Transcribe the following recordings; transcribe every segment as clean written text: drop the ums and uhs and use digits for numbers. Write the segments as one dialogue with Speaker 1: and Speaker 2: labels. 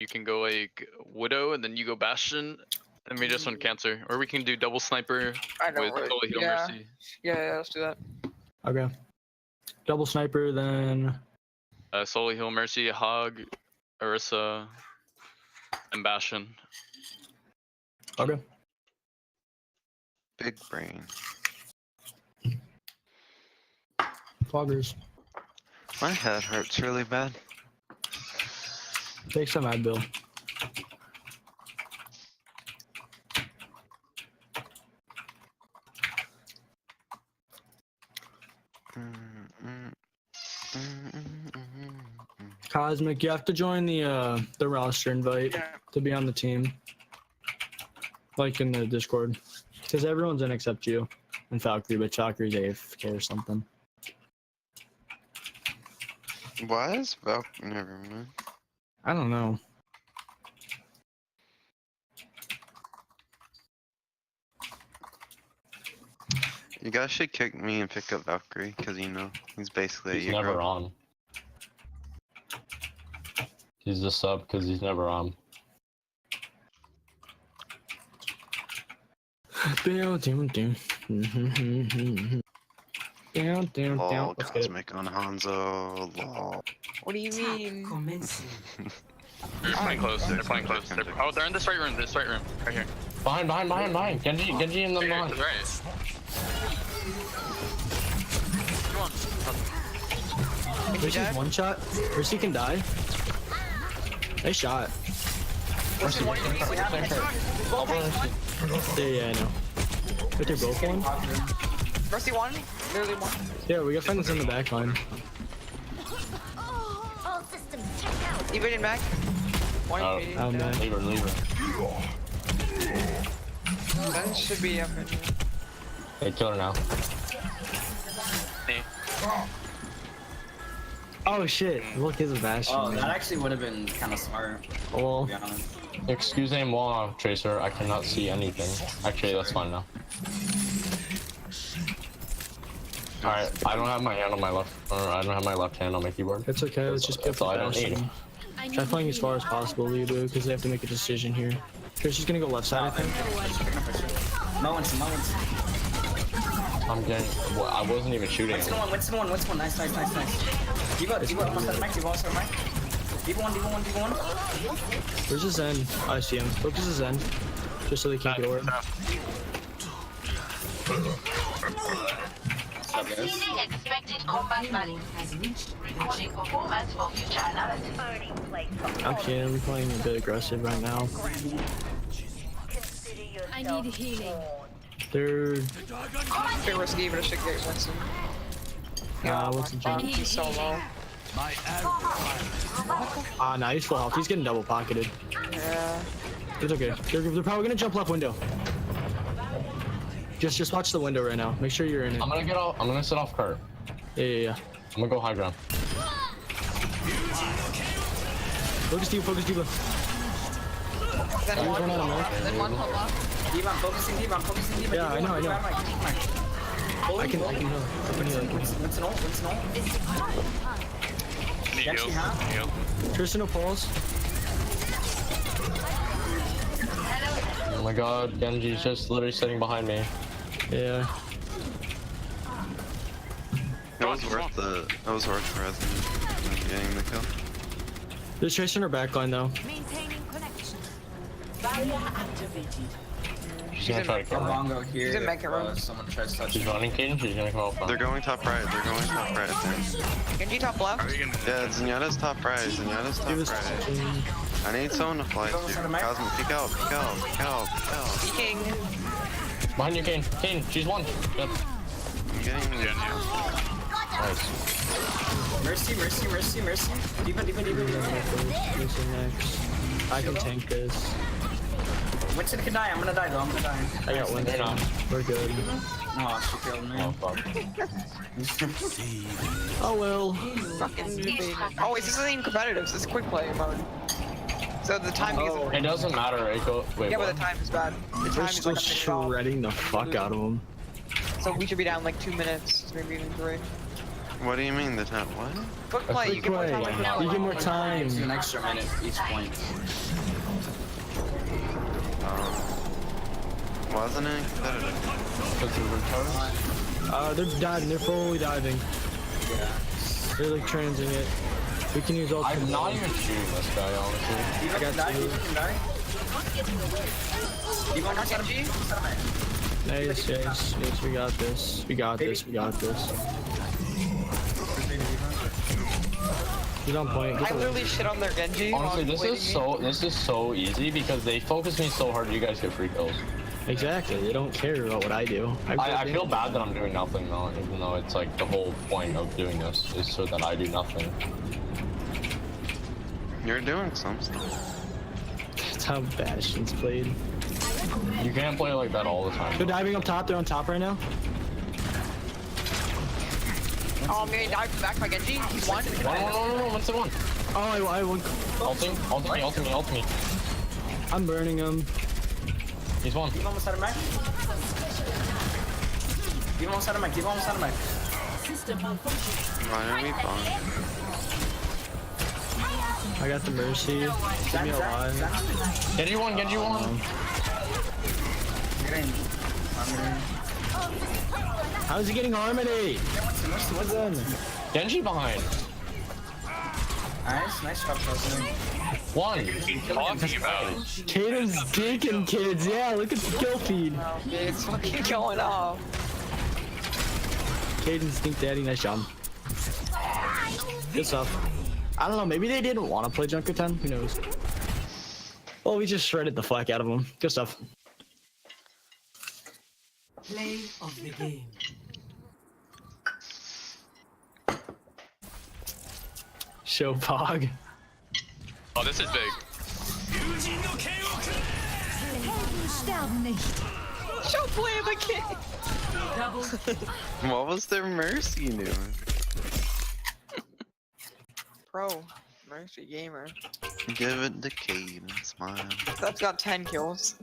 Speaker 1: you can go like Widow and then you go Bastion, and we just want Cancer, or we can do double sniper
Speaker 2: I know,
Speaker 1: with
Speaker 2: right?
Speaker 1: Holy Heal
Speaker 2: Yeah.
Speaker 1: Mercy.
Speaker 2: Yeah, let's do that.
Speaker 3: Okay. Double sniper, then.
Speaker 1: Soul Heal Mercy, Hog, Orisa, and Bastion.
Speaker 3: Okay.
Speaker 4: Big brain.
Speaker 3: Foggers.
Speaker 4: My head hurts really bad.
Speaker 3: Take some Advil. Cosmic, you have to join the roster invite to be on the team. Like in the Discord. Because everyone's in except you and Valkyrie, but Valkyrie's AFK or something.
Speaker 4: Why is Valkyrie? Never mind.
Speaker 3: I don't know.
Speaker 4: You guys should kick me and pick up Valkyrie, because you know, he's basically
Speaker 5: He's
Speaker 4: a
Speaker 5: never
Speaker 4: grub.
Speaker 5: on. He's a sub because he's never on.
Speaker 3: Down, down, down. Down, down,
Speaker 4: Lol,
Speaker 3: down. Let's get it.
Speaker 4: Cosmic on Hanzo, lol.
Speaker 2: What do you mean?
Speaker 1: They're playing close. They're playing close. Oh, they're in this right room. This right room, right here.
Speaker 5: Behind. Genji and them
Speaker 1: Right here,
Speaker 5: behind.
Speaker 1: to the right. Come on.
Speaker 3: Mercy's
Speaker 2: dead?
Speaker 3: one shot. Mercy can die. Nice shot.
Speaker 2: Mercy, one we have
Speaker 3: Yeah, I know. But they're both one?
Speaker 2: Mercy one, literally one.
Speaker 3: Yeah, we got friends in the back line.
Speaker 6: All systems checked out.
Speaker 2: Even in back. One
Speaker 5: Oh,
Speaker 2: HP.
Speaker 3: Oh, man.
Speaker 5: Leave her.
Speaker 2: That should be up.
Speaker 5: Hey, kill her now.
Speaker 1: Hey.
Speaker 3: Oh shit, look, his Bastion.
Speaker 7: Oh, that actually would have been kind of smart,
Speaker 3: Well,
Speaker 7: to be honest.
Speaker 5: Excusez-moi, Tracer. I cannot see anything. Actually, that's fine now. Alright, I don't have my hand on my left, or I don't have my left hand on my keyboard.
Speaker 3: it's okay, let's just get
Speaker 5: That's all I don't need.
Speaker 3: Bastion. Try playing as far as possible, Libu, because they have to make a decision here. Tracy's gonna go left side, I think.
Speaker 7: No one's.
Speaker 5: I'm getting. Well, I wasn't even shooting.
Speaker 7: What's the one? Nice. Diva, almost at the mic, Diva, almost at the mic. Diva one.
Speaker 3: Where's his end? I see him. Focus his end. Just so they can't get over it.
Speaker 7: What's up, guys?
Speaker 6: Exceeding expected combat value has reached. Recording performance for future analysis.
Speaker 3: Okay, I'm playing a bit aggressive right now.
Speaker 6: I need healing.
Speaker 3: They're...
Speaker 2: Big risky, but I should get Winston.
Speaker 3: what's the jump?
Speaker 2: He's so low.
Speaker 3: Nah, he's full health. He's getting double pocketed.
Speaker 2: Yeah.
Speaker 3: It's okay. They're probably gonna jump left window. Just watch the window right now. Make sure you're in it.
Speaker 5: I'm gonna sit off cart.
Speaker 3: Yeah.
Speaker 5: I'm gonna go high ground.
Speaker 3: Focus Diva.
Speaker 2: Then
Speaker 3: He's
Speaker 2: one,
Speaker 3: running out of milk.
Speaker 2: then one pop off.
Speaker 7: Diva, I'm focusing Diva.
Speaker 3: Yeah, I know. I can heal.
Speaker 7: Winston ult.
Speaker 1: Need
Speaker 7: Genji,
Speaker 1: heals.
Speaker 7: huh?
Speaker 1: Need heals.
Speaker 3: Tristan no pulse.
Speaker 5: Oh my god, Genji's just literally sitting behind me.
Speaker 3: Yeah.
Speaker 4: It was worth the resin getting the kill.
Speaker 3: There's Tristan in her back line though.
Speaker 6: Maintaining connection. Barrier activated.
Speaker 5: She's gonna try to kill me.
Speaker 7: Longo here.
Speaker 2: He's in mega run.
Speaker 7: Someone tries to touch
Speaker 5: She's
Speaker 7: him.
Speaker 5: running, Kaden. She's gonna come out front.
Speaker 4: They're going top right. I think.
Speaker 2: Genji top left.
Speaker 1: Are you gonna?
Speaker 4: Yeah, Zenyatta's top right.
Speaker 3: He was
Speaker 4: I need someone to fly to. Cosmic, peek out.
Speaker 2: Peeking.
Speaker 5: Behind you, Kane, she's one. Good.
Speaker 4: I'm getting
Speaker 5: Nice.
Speaker 7: Mercy. Diva.
Speaker 3: Tristan next. I can tank this.
Speaker 7: Winston can die. I'm gonna die though.
Speaker 3: I got one.
Speaker 5: They're not.
Speaker 3: We're good.
Speaker 7: Oh, she killed me.
Speaker 5: Oh fuck.
Speaker 3: Oh well.
Speaker 2: Fucking oh, wait, this isn't even competitive. This is quick play mode. So the timing isn't.
Speaker 5: It doesn't matter. It go. Wait.
Speaker 2: Yeah,
Speaker 5: what?
Speaker 2: but the time is bad. The
Speaker 3: We're
Speaker 2: time is
Speaker 3: still
Speaker 2: like a minute off.
Speaker 3: shredding the fuck out of them.
Speaker 2: So we should be down like 2 minutes, maybe even 3.
Speaker 4: What do you mean the time? What?
Speaker 2: Quick play, you get more time.
Speaker 3: Quick play. You get more time.
Speaker 7: Gives you an extra minute each point.
Speaker 4: Wasn't it competitive?
Speaker 3: They're diving. They're fully diving.
Speaker 7: Yeah.
Speaker 3: They're like transing it. We can use all.
Speaker 5: I'm not even shooting this guy, honestly.
Speaker 7: I got
Speaker 3: got
Speaker 7: two.
Speaker 3: two.
Speaker 7: You can die. You want to get
Speaker 3: Nice, yes, yes. We got this. We got this. We got this. He's on point.
Speaker 2: I literally shit on their Genji.
Speaker 5: Honestly,
Speaker 2: while
Speaker 5: this is so easy because they focus me so hard. You guys get free kills.
Speaker 3: Exactly. They don't care about what I do.
Speaker 5: I feel bad that I'm doing nothing though, even though it's like the whole point of doing this is so that I do nothing.
Speaker 4: You're doing some stuff.
Speaker 3: That's how Bastion's played.
Speaker 5: You can't play like that all the time.
Speaker 3: They're diving up top. They're on top right now.
Speaker 2: Oh, I'm getting dived back by Genji. He's one.
Speaker 5: One, what's the one?
Speaker 3: Oh, I won.
Speaker 5: Ult me.
Speaker 3: I'm burning him.
Speaker 5: He's one.
Speaker 7: Give him almost out of mech. Give him almost out of mech. Give him almost out of mech.
Speaker 4: Why are we bomb?
Speaker 3: I got the mercy. Keep me alive.
Speaker 5: Genji one.
Speaker 3: How's he getting harmony? What's in?
Speaker 5: Genji behind.
Speaker 7: Nice job, President.
Speaker 5: One.
Speaker 1: Talking about.
Speaker 3: Caden's digging kids. Yeah, look at the kill feed.
Speaker 2: It's fucking going off.
Speaker 3: Caden's Stink Daddy, nice job. Good stuff. I don't know, maybe they didn't want to play Junkertown. Who knows? Well, we just shredded the fuck out of them. Good stuff.
Speaker 6: Play of the game.
Speaker 3: Show Pog.
Speaker 1: Oh, this is big.
Speaker 2: Show play the kid.
Speaker 6: Double.
Speaker 4: What was their mercy doing?
Speaker 2: Pro. Mercy gamer.
Speaker 4: Give it to Cade and smile.
Speaker 2: That's got 10 kills.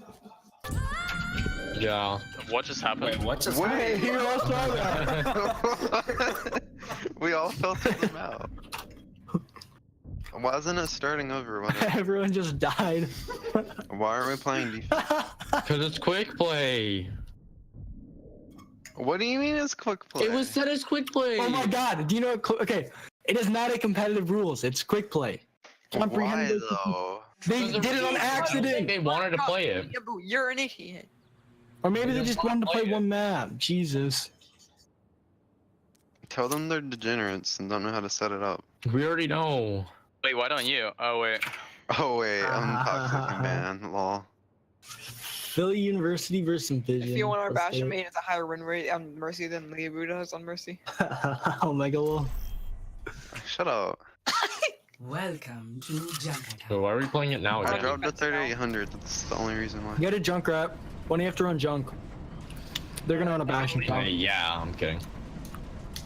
Speaker 5: Yeah.
Speaker 1: What just happened?
Speaker 7: Wait, what just
Speaker 4: Wait,
Speaker 3: Here, let's try that.
Speaker 4: we all fell to them out. Wasn't it starting over?
Speaker 3: Everyone just died.
Speaker 4: Why aren't we playing defense?
Speaker 5: Cause it's quick play.
Speaker 4: What do you mean it's quick play?
Speaker 5: It was set as quick play.
Speaker 3: Oh my god, do you know what? Okay, it is not a competitive rules. It's quick play.
Speaker 4: Why
Speaker 3: Comprehend-
Speaker 4: though?
Speaker 3: They did it on accident.
Speaker 5: They wanted to play it.
Speaker 2: Yeah, but you're an idiot.
Speaker 3: Or maybe they just wanted to play one map. Jesus.
Speaker 4: Tell them they're degenerates and don't know how to set it up.
Speaker 5: We already know.
Speaker 1: Wait, why don't you? Oh wait.
Speaker 4: Oh wait, I'm toxic man, lol.
Speaker 3: Philly University versus Vision.
Speaker 2: If you want our
Speaker 3: Let's
Speaker 2: Bastion
Speaker 3: do
Speaker 2: mate, it's a higher win rate on Mercy than Leabu does on Mercy.
Speaker 3: it. Omega Wolf.
Speaker 4: Shut up.
Speaker 6: Welcome to Junkertown.
Speaker 5: So why are we playing it now
Speaker 4: I
Speaker 5: again?
Speaker 4: dropped to 3800. That's the only reason why.
Speaker 3: You got a junk rap. When you have to run junk. They're gonna run a Bastion top.
Speaker 5: Yeah, I'm kidding.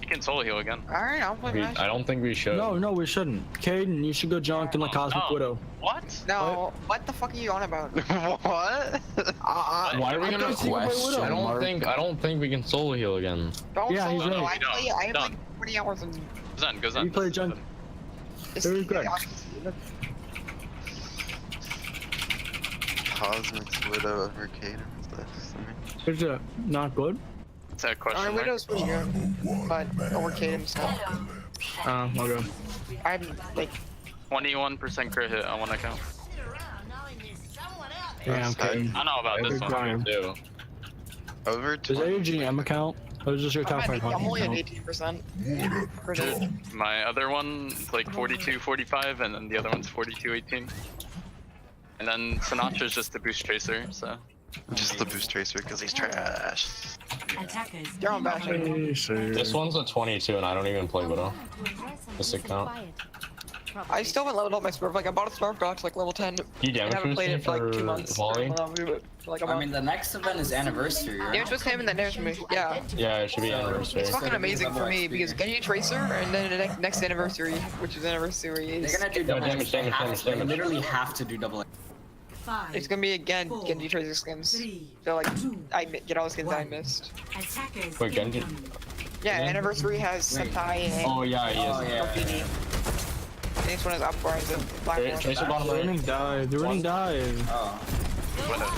Speaker 1: You can solo heal again.
Speaker 2: Alright, I'll play Bastion.
Speaker 5: I don't think we should.
Speaker 3: No, we shouldn't. Caden, you should go junk in the Cosmic
Speaker 1: no.
Speaker 3: Widow.
Speaker 1: What?
Speaker 2: No, what the fuck are you on about?
Speaker 4: What?
Speaker 5: Why are we gonna
Speaker 3: thought you could play
Speaker 5: quest?
Speaker 3: Widow,
Speaker 5: I
Speaker 3: Mark.
Speaker 5: don't think we can solo heal again.
Speaker 2: Don't
Speaker 3: Yeah, he's
Speaker 2: solo,
Speaker 3: right.
Speaker 2: I have
Speaker 1: Done.
Speaker 2: like 20 hours in
Speaker 1: Goes on.
Speaker 3: You play junk.
Speaker 2: this.
Speaker 3: Very good.
Speaker 4: Cosmic's Widow over Caden.
Speaker 3: Is it not good?
Speaker 1: It's a question
Speaker 2: Our
Speaker 1: mark.
Speaker 2: Widow's pretty good, but over Kate himself.
Speaker 3: Okay.
Speaker 2: I'm like,
Speaker 1: 21% crit hit on one account.
Speaker 3: Yeah, okay.
Speaker 1: I know about this
Speaker 3: Every
Speaker 1: one.
Speaker 3: time.
Speaker 5: Too.
Speaker 4: Over
Speaker 3: Is that
Speaker 4: 20.
Speaker 3: your GM account? Or is this your top 5
Speaker 2: I'm only at
Speaker 3: account?
Speaker 2: 18%. Credit.
Speaker 1: My other one is like 42, 45, and then the other one's 42, 18. And then Sinatra's just a boost tracer, so.
Speaker 4: Just the boost tracer because he's trash.
Speaker 6: Attackers.
Speaker 2: You're on Bastion.
Speaker 5: This one's a 22 and I don't even play Widow. This account.
Speaker 2: I still haven't leveled up my Smurf. Like, I bought a Smurf dock to like level 10.
Speaker 5: You
Speaker 2: I
Speaker 5: damage
Speaker 2: haven't played it for like 2
Speaker 5: for
Speaker 2: months.
Speaker 5: volley?
Speaker 2: For like a
Speaker 7: I
Speaker 2: month.
Speaker 7: mean, the next event is anniversary, right?
Speaker 2: Yeah, it's just him and then there's me. Yeah.
Speaker 5: Yeah, it should be anniversary.
Speaker 2: It's fucking amazing for me because Genji Tracer and then the next anniversary, which is anniversary,
Speaker 7: They're
Speaker 2: is
Speaker 7: gonna do double
Speaker 5: damage,
Speaker 7: They
Speaker 5: damage,
Speaker 7: have
Speaker 5: damage,
Speaker 7: to. They
Speaker 5: damage.
Speaker 7: literally have to do double.
Speaker 6: 5,
Speaker 2: it's gonna be again Genji Tracer skins.
Speaker 6: 3,
Speaker 2: So like, I get all the skins I missed.
Speaker 6: attackers.
Speaker 5: Wait, Genji-
Speaker 6: incoming.
Speaker 2: Yeah,
Speaker 5: Yeah.
Speaker 2: Anniversary has
Speaker 7: Wait.
Speaker 2: Sentai and
Speaker 5: Oh yeah, he is.
Speaker 7: Oh, yeah.
Speaker 2: Graffiti. The next one is Uprise and Black
Speaker 5: Tra-
Speaker 2: One.
Speaker 5: Tracer bottom
Speaker 3: They're
Speaker 5: right.
Speaker 3: running dive. They're running dive.
Speaker 7: Oh,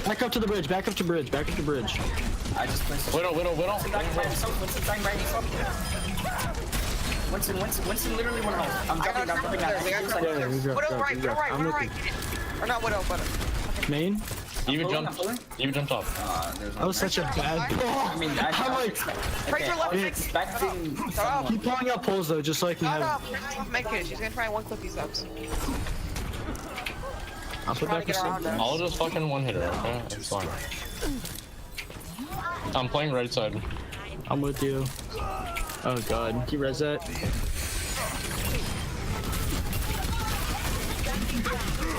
Speaker 3: Back up to the bridge. Back up to bridge. Back up to bridge.
Speaker 7: I just placed it.
Speaker 5: Widow.
Speaker 7: Winston dying by himself. Winston dying by himself. Winston literally one health. I'm
Speaker 2: I got
Speaker 7: jumping
Speaker 2: there. They got
Speaker 7: down.
Speaker 3: Yeah, we got-
Speaker 2: Widow right,
Speaker 3: we
Speaker 2: Widow
Speaker 3: got-
Speaker 2: right,
Speaker 3: I'm
Speaker 2: Widow
Speaker 3: looking.
Speaker 2: right. Or not Widow, but
Speaker 3: Main.
Speaker 5: Even
Speaker 7: pulling,
Speaker 5: jumped.
Speaker 7: I'm pulling.
Speaker 5: Even jumped off.
Speaker 7: There's
Speaker 3: That was such a bad.
Speaker 7: I mean, I
Speaker 3: I'm like,
Speaker 2: Tracer left
Speaker 7: I was
Speaker 2: mid.
Speaker 7: expecting
Speaker 2: Shut up.
Speaker 7: someone.
Speaker 3: keep pulling out pulls though, just so I can
Speaker 2: Shut
Speaker 3: have.
Speaker 2: up. Tracer's left mid kid. She's gonna try and one clip these ups.
Speaker 3: I'll put
Speaker 2: Trying
Speaker 3: back
Speaker 2: to get
Speaker 3: to
Speaker 2: around her.
Speaker 5: I'll just fucking one hit her. Okay, it's fine. I'm playing right side.
Speaker 3: I'm with you. Oh god, he res that.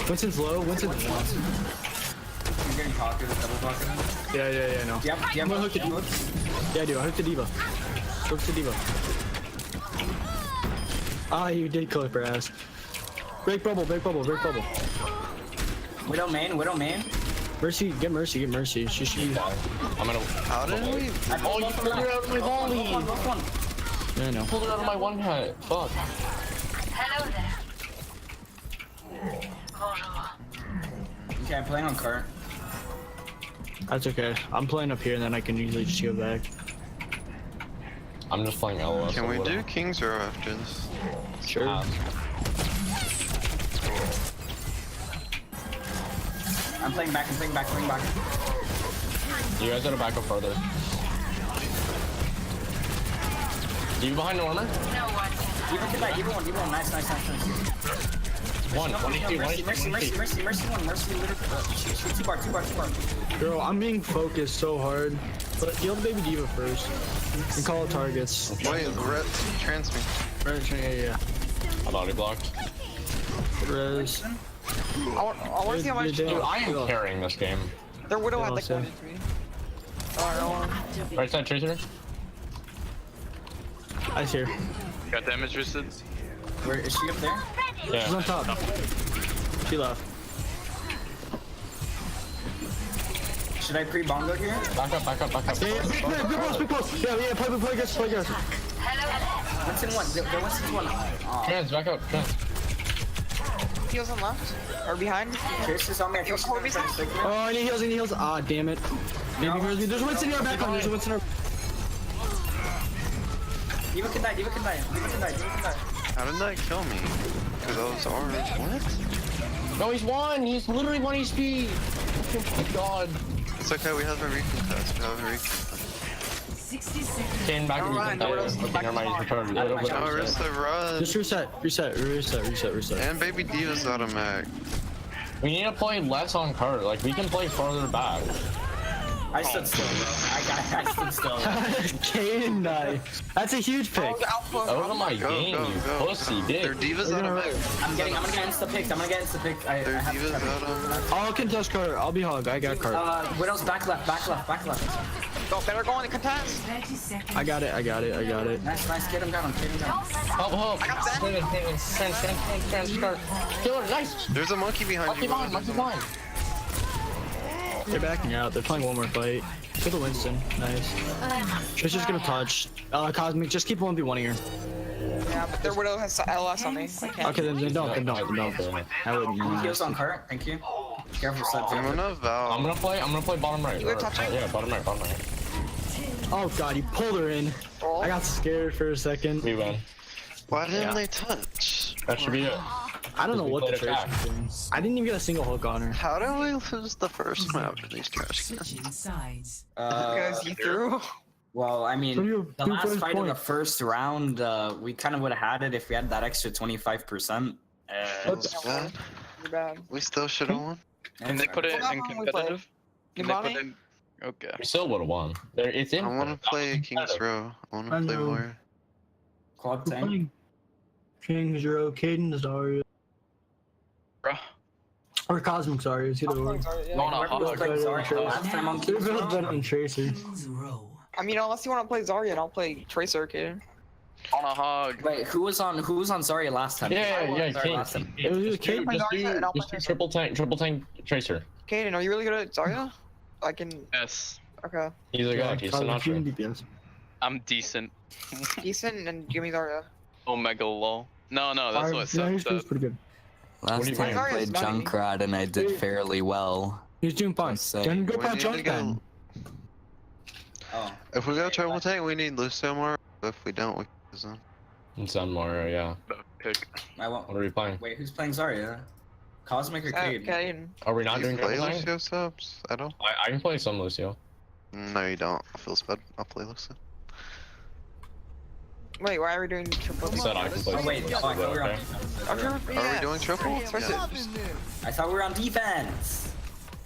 Speaker 3: Winston's low. Winston's low.
Speaker 7: You're getting pocket, double pocket.
Speaker 3: Yeah, no.
Speaker 7: Yep,
Speaker 3: I'm gonna hook it. Yeah, I do. I hooked the diva. Hooked the diva. Ah, you did clip her ass. Break bubble, break bubble, break bubble.
Speaker 7: Widow main.
Speaker 3: Mercy, get Mercy, get Mercy. She should be.
Speaker 5: I'm gonna.
Speaker 4: How did we?
Speaker 5: Oh, you pulled it out of my volley.
Speaker 3: Yeah, I know.
Speaker 5: Pulled it out of my one hit. Fuck.
Speaker 6: Hello there. Bonjour.
Speaker 7: Okay, I'm playing on cart.
Speaker 3: That's okay. I'm playing up here and then I can usually just go back.
Speaker 5: I'm just playing LOS.
Speaker 4: Can we
Speaker 5: or
Speaker 4: do
Speaker 5: whatever.
Speaker 4: King's Row after this?
Speaker 3: Sure.
Speaker 7: I'm playing back.
Speaker 5: You guys gotta back up further. You behind the armor?
Speaker 6: No one can
Speaker 7: Even can even one. Nice.
Speaker 5: One HP.
Speaker 7: Mercy one. Mercy literally. Shoot, two bar.
Speaker 3: Girl, I'm being focused so hard. But heal the baby diva first. And call it targets.
Speaker 4: Wait, Red, transmit.
Speaker 3: Right, yeah.
Speaker 5: I thought he blocked.
Speaker 3: Res.
Speaker 2: I want to see how much
Speaker 3: Dude,
Speaker 5: Dude, I am carrying this game.
Speaker 2: their Widow had like
Speaker 3: also.
Speaker 2: 1 in 3. Oh,
Speaker 5: Right side, Tracer.
Speaker 3: Ice here.
Speaker 1: Got damage boosted.
Speaker 7: Where is she up there?
Speaker 3: She's
Speaker 5: Yeah.
Speaker 3: on top. She left.
Speaker 7: Should I pre-bongo here?
Speaker 5: Back up.
Speaker 3: Yeah, big close. Yeah, play guys.
Speaker 7: Winston one. There Winston's one. Oh,
Speaker 5: Trans, back up. Trans.
Speaker 2: no. Heels on left. Or behind.
Speaker 7: Tracer's on me. Tracer's on me.
Speaker 3: Oh, I need heals. Ah, damn it. Maybe there's Winston here back on. There's Winston here.
Speaker 7: Diva can die.
Speaker 4: How did that kill me? Because I was ours. What?
Speaker 5: No, he's one. He's literally 1 HP. Oh my god.
Speaker 4: It's okay, we have a recontest.
Speaker 6: 60 seconds.
Speaker 5: Kane back
Speaker 2: Don't run,
Speaker 5: in
Speaker 2: no,
Speaker 5: the
Speaker 2: don't-
Speaker 5: never mind, he's retarded.
Speaker 4: No, where's the run?
Speaker 3: Just reset.
Speaker 4: And Baby Diva's got a mag.
Speaker 5: We need to play less on cart. Like, we can play farther back.
Speaker 7: I stood still, bro. I stood still.
Speaker 3: Caden died. That's a huge pick.
Speaker 2: Oh, the alpha.
Speaker 5: Out of my
Speaker 4: Go,
Speaker 5: game,
Speaker 4: go,
Speaker 5: you
Speaker 4: go.
Speaker 5: pussy
Speaker 4: Their
Speaker 5: dick.
Speaker 4: Diva's out of mag.
Speaker 7: I'm gonna get insta picked. I
Speaker 4: Their
Speaker 7: have
Speaker 4: Diva's
Speaker 7: to
Speaker 4: out of mag.
Speaker 3: I'll contest cart. I'll be hog. I got cart.
Speaker 7: Widow's back left.
Speaker 2: Go, better go in the contest.
Speaker 6: 30 seconds.
Speaker 3: I got it.
Speaker 7: Nice. Get him down.
Speaker 5: Help. Trans, cart. Kill her, nice.
Speaker 4: There's a monkey behind you.
Speaker 5: Monkey behind.
Speaker 3: They're backing out. They're playing one more fight. For the Winston. Nice. Trish gonna touch. Cosmic, just keep 1v1 here.
Speaker 2: Yeah, but their Widow has LS on me. I can't.
Speaker 3: Okay, then don't. I wouldn't.
Speaker 7: Heals on cart. Thank you. Careful, sub.
Speaker 4: I'm gonna Val.
Speaker 5: I'm gonna play bottom right.
Speaker 2: You were touching?
Speaker 5: Yeah, bottom right.
Speaker 3: Oh god, you pulled her in. I got scared for a second.
Speaker 5: We win.
Speaker 4: Why didn't
Speaker 3: Yeah.
Speaker 4: they touch?
Speaker 5: That should be it.
Speaker 3: I don't know
Speaker 5: We
Speaker 3: what the
Speaker 5: played
Speaker 3: Trace
Speaker 5: attack.
Speaker 3: was doing. I didn't even get a single hook on her.
Speaker 4: How did we lose the first map to these trash cans?
Speaker 6: Switching sides.
Speaker 2: Because you threw.
Speaker 7: Well, I
Speaker 3: So
Speaker 7: mean,
Speaker 3: you-
Speaker 7: the
Speaker 3: you
Speaker 7: last
Speaker 3: first
Speaker 7: fight of the
Speaker 3: point.
Speaker 7: first round, we kind of would have had it if we had that extra 25%.
Speaker 4: Yeah,
Speaker 2: You're bad.
Speaker 4: we still should have won.
Speaker 1: Can they put it
Speaker 2: Well,
Speaker 1: in
Speaker 2: how long we played?
Speaker 1: competitive? Can they put
Speaker 2: Nimani?
Speaker 1: in? Okay.
Speaker 5: We still would have won. It's in.
Speaker 4: I want to play King's Row. I want
Speaker 3: I
Speaker 4: to play
Speaker 3: know.
Speaker 4: more.
Speaker 7: Quad
Speaker 3: We're
Speaker 7: 10.
Speaker 3: playing King Zero, Caden Zarya.
Speaker 1: Bruh.
Speaker 3: Or Cosmic Zarya, it's either or.
Speaker 1: Going on
Speaker 7: Whoever was
Speaker 1: hog.
Speaker 7: playing Zarya last time on
Speaker 3: They're
Speaker 7: King's
Speaker 3: both
Speaker 7: Row.
Speaker 3: better than Tracer.
Speaker 6: King's Row.
Speaker 2: I mean, unless you want to play Zarya, I'll play Tracer, kid.
Speaker 1: On a hog.
Speaker 7: Wait, who was on Zarya last time?
Speaker 5: Yeah,
Speaker 7: Zarya
Speaker 5: King.
Speaker 7: last time.
Speaker 3: It was
Speaker 5: Just do,
Speaker 3: Caden.
Speaker 5: just do triple tank Tracer.
Speaker 2: Kaden, are you really good at Zarya? I can.
Speaker 1: Yes.
Speaker 2: Okay.
Speaker 5: He's a god. He's
Speaker 3: Cosmic, you can
Speaker 5: Sinatra.
Speaker 3: DPS.
Speaker 1: I'm decent.
Speaker 2: Decent and give me Zarya.
Speaker 1: Omega lol. No, that's what
Speaker 3: Yeah,
Speaker 1: Seth
Speaker 3: he's
Speaker 1: said.
Speaker 3: pretty good.
Speaker 5: What are
Speaker 8: Last
Speaker 5: you
Speaker 8: time I
Speaker 2: playing?
Speaker 8: played
Speaker 2: Money.
Speaker 8: Junkrat and I did fairly well.
Speaker 3: He's doing fine.
Speaker 8: Just saying.
Speaker 3: Then go
Speaker 4: We
Speaker 3: play
Speaker 4: need to
Speaker 3: Junkertown.
Speaker 4: go.
Speaker 7: Oh.
Speaker 4: If we go triple tank, we need Lucio more. If we don't, we can use them.
Speaker 5: It's on more, yeah.
Speaker 1: Pick.
Speaker 7: I want.
Speaker 5: What are we playing?
Speaker 7: Wait, who's playing Zarya? Cosmic or Cade?
Speaker 2: Okay.
Speaker 5: Are we not
Speaker 4: You
Speaker 5: doing
Speaker 4: play
Speaker 5: triple
Speaker 4: Lucio
Speaker 5: tank?
Speaker 4: subs? I don't.
Speaker 5: I can play some Lucio.
Speaker 4: No, you don't. Feels bad. I'll play Lucio.
Speaker 2: Wait, why are we doing triple?
Speaker 5: I said I can play
Speaker 7: Oh
Speaker 5: some
Speaker 7: wait,
Speaker 5: Lucio,
Speaker 7: oh, I
Speaker 5: is
Speaker 7: thought we
Speaker 5: that
Speaker 7: were on
Speaker 5: okay?
Speaker 7: defense.
Speaker 4: Are we doing triple?
Speaker 2: First
Speaker 4: Yeah.
Speaker 7: I thought we were on defense.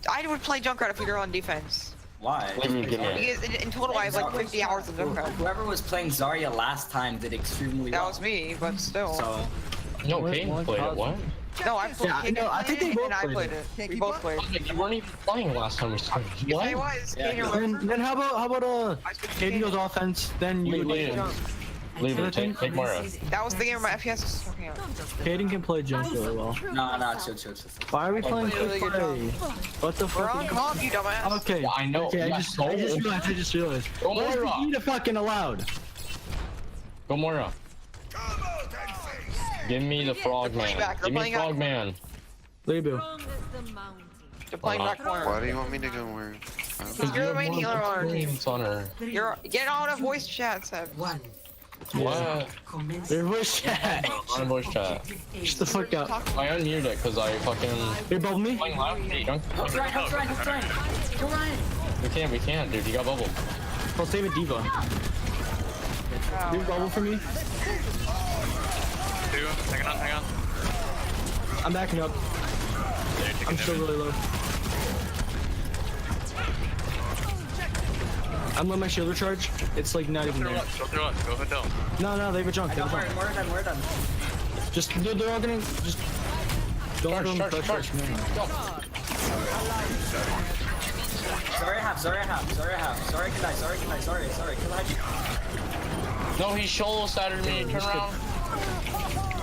Speaker 2: I would play Junkrat if we were on defense.
Speaker 7: Why?
Speaker 5: Give me it.
Speaker 2: Because in total, I have like 50 hours of Junkrat.
Speaker 7: Whoever was playing Zarya last time did extremely
Speaker 2: That
Speaker 7: well.
Speaker 2: was me, but still.
Speaker 7: So,
Speaker 5: No,
Speaker 3: What-
Speaker 5: Kane
Speaker 3: what
Speaker 5: played it,
Speaker 3: cause-
Speaker 5: what?
Speaker 2: No, I played.
Speaker 3: Yeah, I know, I think they both
Speaker 2: and I
Speaker 3: played
Speaker 2: played
Speaker 3: it.
Speaker 2: it. We both played.
Speaker 5: Like, you weren't even playing last time we started.
Speaker 2: Yes, I
Speaker 5: What?
Speaker 2: was.
Speaker 7: Yeah,
Speaker 2: Kaden,
Speaker 7: no.
Speaker 2: remember?
Speaker 3: Then how about Kaden goes offense, then you
Speaker 5: Leave
Speaker 3: would
Speaker 5: it. Leave it. Take Moira.
Speaker 2: That was the game where my FPS was fucking up.
Speaker 3: Kaden can play junk really well.
Speaker 7: no, chill.
Speaker 3: Why are we playing
Speaker 2: really
Speaker 3: quick
Speaker 2: good
Speaker 3: play? What the
Speaker 2: We're on
Speaker 3: fuck?
Speaker 2: comp, you dumbass.
Speaker 3: Okay.
Speaker 5: Yeah, I know.
Speaker 3: Okay, I
Speaker 5: Yeah,
Speaker 3: just
Speaker 5: go.
Speaker 3: realized.
Speaker 5: Go
Speaker 3: Where's
Speaker 5: Moira.
Speaker 3: Vegeta fucking allowed?
Speaker 5: Go Moira. Give me the frog man.
Speaker 2: back, they're
Speaker 5: Give me
Speaker 2: playing
Speaker 5: frog man.
Speaker 3: Lebu.
Speaker 2: You're playing back
Speaker 4: Why
Speaker 2: corner.
Speaker 4: do you want me to go where?
Speaker 2: You're the main healer on our team.
Speaker 5: It's on her.
Speaker 2: You're get out of voice chat, Seb.
Speaker 6: One.
Speaker 5: What?
Speaker 3: Their voice chat.
Speaker 5: On voice chat.
Speaker 3: Shut the fuck up.
Speaker 5: I unmuted it because I fucking
Speaker 3: They bubbled me?
Speaker 5: playing loud. Hey, don't.
Speaker 7: Hook's Ryan. Go Ryan.
Speaker 5: We can't, dude. You got bubbled.
Speaker 3: I'll save a diva. You bubble for me?
Speaker 1: Two. Hang on.
Speaker 3: I'm backing up.
Speaker 1: There, take
Speaker 3: I'm
Speaker 1: a
Speaker 3: still
Speaker 1: damage.
Speaker 3: really low. I'm letting my shield recharge. It's like not even
Speaker 1: Throw
Speaker 3: there.
Speaker 1: up, go through up, go Hotel.
Speaker 3: No, they have a junk.
Speaker 7: I
Speaker 3: They
Speaker 7: got
Speaker 3: have a junk.
Speaker 7: more done.
Speaker 3: Just, they're all gonna, just, don't let them
Speaker 5: Charge.
Speaker 3: pressure us, man.
Speaker 7: Zarya half. Zarya can die. Sorry, kill Haji.
Speaker 5: No, he solo statted me. Turn around.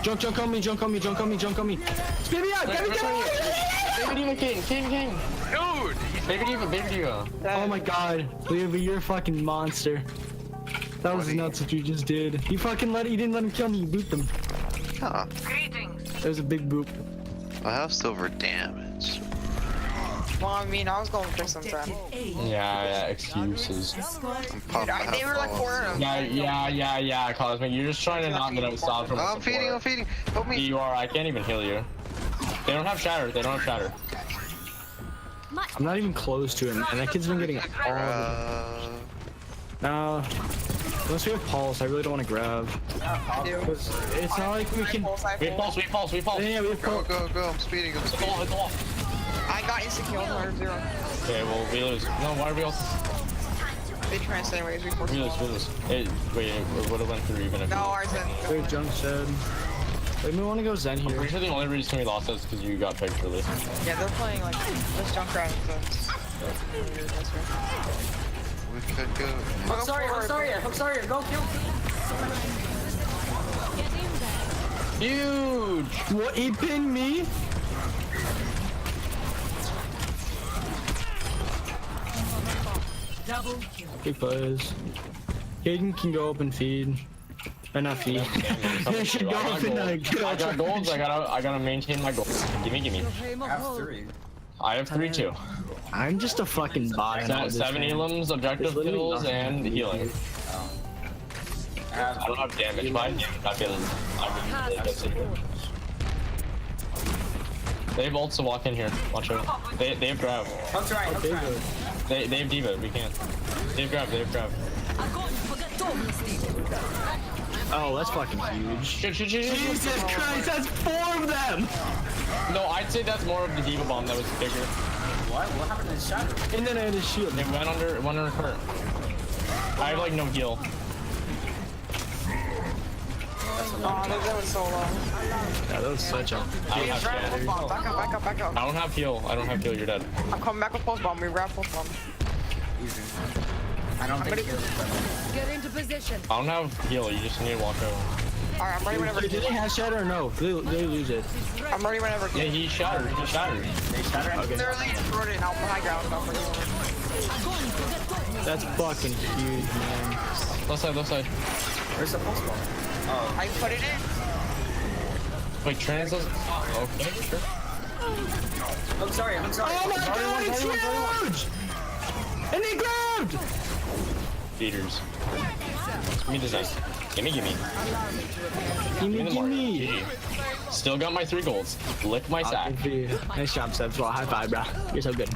Speaker 3: Junk on me. Spin me out, get me out!
Speaker 5: Baby Diva, King.
Speaker 1: Dude!
Speaker 5: Baby Diva.
Speaker 3: Oh my god, Leo, you're a fucking monster. That was nuts what you just did. You fucking you didn't let him kill me, you booped him.
Speaker 4: Huh.
Speaker 3: That was a big boop.
Speaker 4: I have silver damage.
Speaker 2: Well, I mean, I was going for some time.
Speaker 5: Yeah, excuses.
Speaker 4: Pop,
Speaker 2: They were like four of them.
Speaker 5: Yeah, Cosmic. You're just trying to not let him stop from
Speaker 4: I'm feeding. Help me.
Speaker 5: You are. I can't even heal you. They don't have shatter.
Speaker 3: I'm not even close to him, and that kid's been getting all the... No. Unless we have pulse, I really don't want to grab.
Speaker 2: I do.
Speaker 3: It's not like we can...
Speaker 5: We pulse.
Speaker 3: Yeah, we have
Speaker 4: Go,
Speaker 3: pulse.
Speaker 4: go. I'm speeding.
Speaker 5: Hit the wall.
Speaker 2: I got instant kill on 0.
Speaker 5: Okay, well, we lose. No, why are we all...
Speaker 2: They trans anyways, we forced
Speaker 5: We
Speaker 2: them.
Speaker 5: lose. Wait, it would have went through even if...
Speaker 2: No, ours didn't.
Speaker 3: Wait, junk said... Wait, we want to go Zen
Speaker 5: I'm
Speaker 3: here.
Speaker 5: pretty sure the only reason we lost is because you got picked early.
Speaker 2: Yeah, they're playing like this Junkrat.
Speaker 4: We could go.
Speaker 7: Hook Zarya. Go kill.
Speaker 5: Huge!
Speaker 3: What, he pinned me? Big plays. Kaden can go up and feed. Or not feed. They should go up and get
Speaker 5: I
Speaker 3: all
Speaker 5: got goals. I gotta maintain my goals. Gimme.
Speaker 7: I have 3.
Speaker 5: I have 3 too.
Speaker 3: I'm just a fucking bot. now at this
Speaker 5: 7
Speaker 3: point.
Speaker 5: elims, objective
Speaker 3: There's literally
Speaker 5: kills,
Speaker 3: nothing.
Speaker 5: and healing.
Speaker 7: I
Speaker 5: I don't have damage, but I've been really good. They have ults to walk in here. Watch out. They have grab.
Speaker 7: Hook's Ryan.
Speaker 5: They have diva. We can't. They have grab.
Speaker 3: Oh, that's fucking huge.
Speaker 5: Shoot.
Speaker 3: Jesus Christ, that's 4 of them!
Speaker 5: No, I'd say that's more of the diva bomb that was bigger.
Speaker 7: What happened to the shadow?
Speaker 3: And then I had a shield.
Speaker 5: It went under cart. I have like no heal.
Speaker 2: Oh, that was so low.
Speaker 3: Yeah, that was such a...
Speaker 5: I don't
Speaker 2: Yeah,
Speaker 5: have
Speaker 2: grab pulse
Speaker 5: heal.
Speaker 2: bomb. Back up.
Speaker 5: I don't have heal. You're dead.
Speaker 2: I'm coming back with pulse bomb. We grab pulse bomb.
Speaker 7: Easy. I don't think
Speaker 2: gonna-
Speaker 7: he's
Speaker 6: Get into position.
Speaker 5: I don't have heal. You just need to walk out.
Speaker 2: Alright, I'm ready whenever.
Speaker 3: Did they have shatter or no? They lose it.
Speaker 2: I'm ready whenever.
Speaker 5: Yeah, he shattered. He shattered.
Speaker 7: They shatter.
Speaker 3: Okay.
Speaker 2: They're leading through it now. High ground. Don't forget.
Speaker 3: That's fucking huge, man.
Speaker 5: Left side, left side.
Speaker 7: Where's the pulse ball? Oh,
Speaker 2: I put it in.
Speaker 5: Wait, translate. Okay, sure.
Speaker 7: I'm sorry. I'm sorry.
Speaker 3: Oh my god, it's huge! And they grabbed!
Speaker 5: Feeders. Give me the Zest. Gimme.
Speaker 3: Gimme,
Speaker 5: Gimme the mark.
Speaker 3: gimme!
Speaker 5: GG. Still got my 3 golds. Lick my sack.
Speaker 3: Nice job, Sebs. Well, high five, bro. You're so good.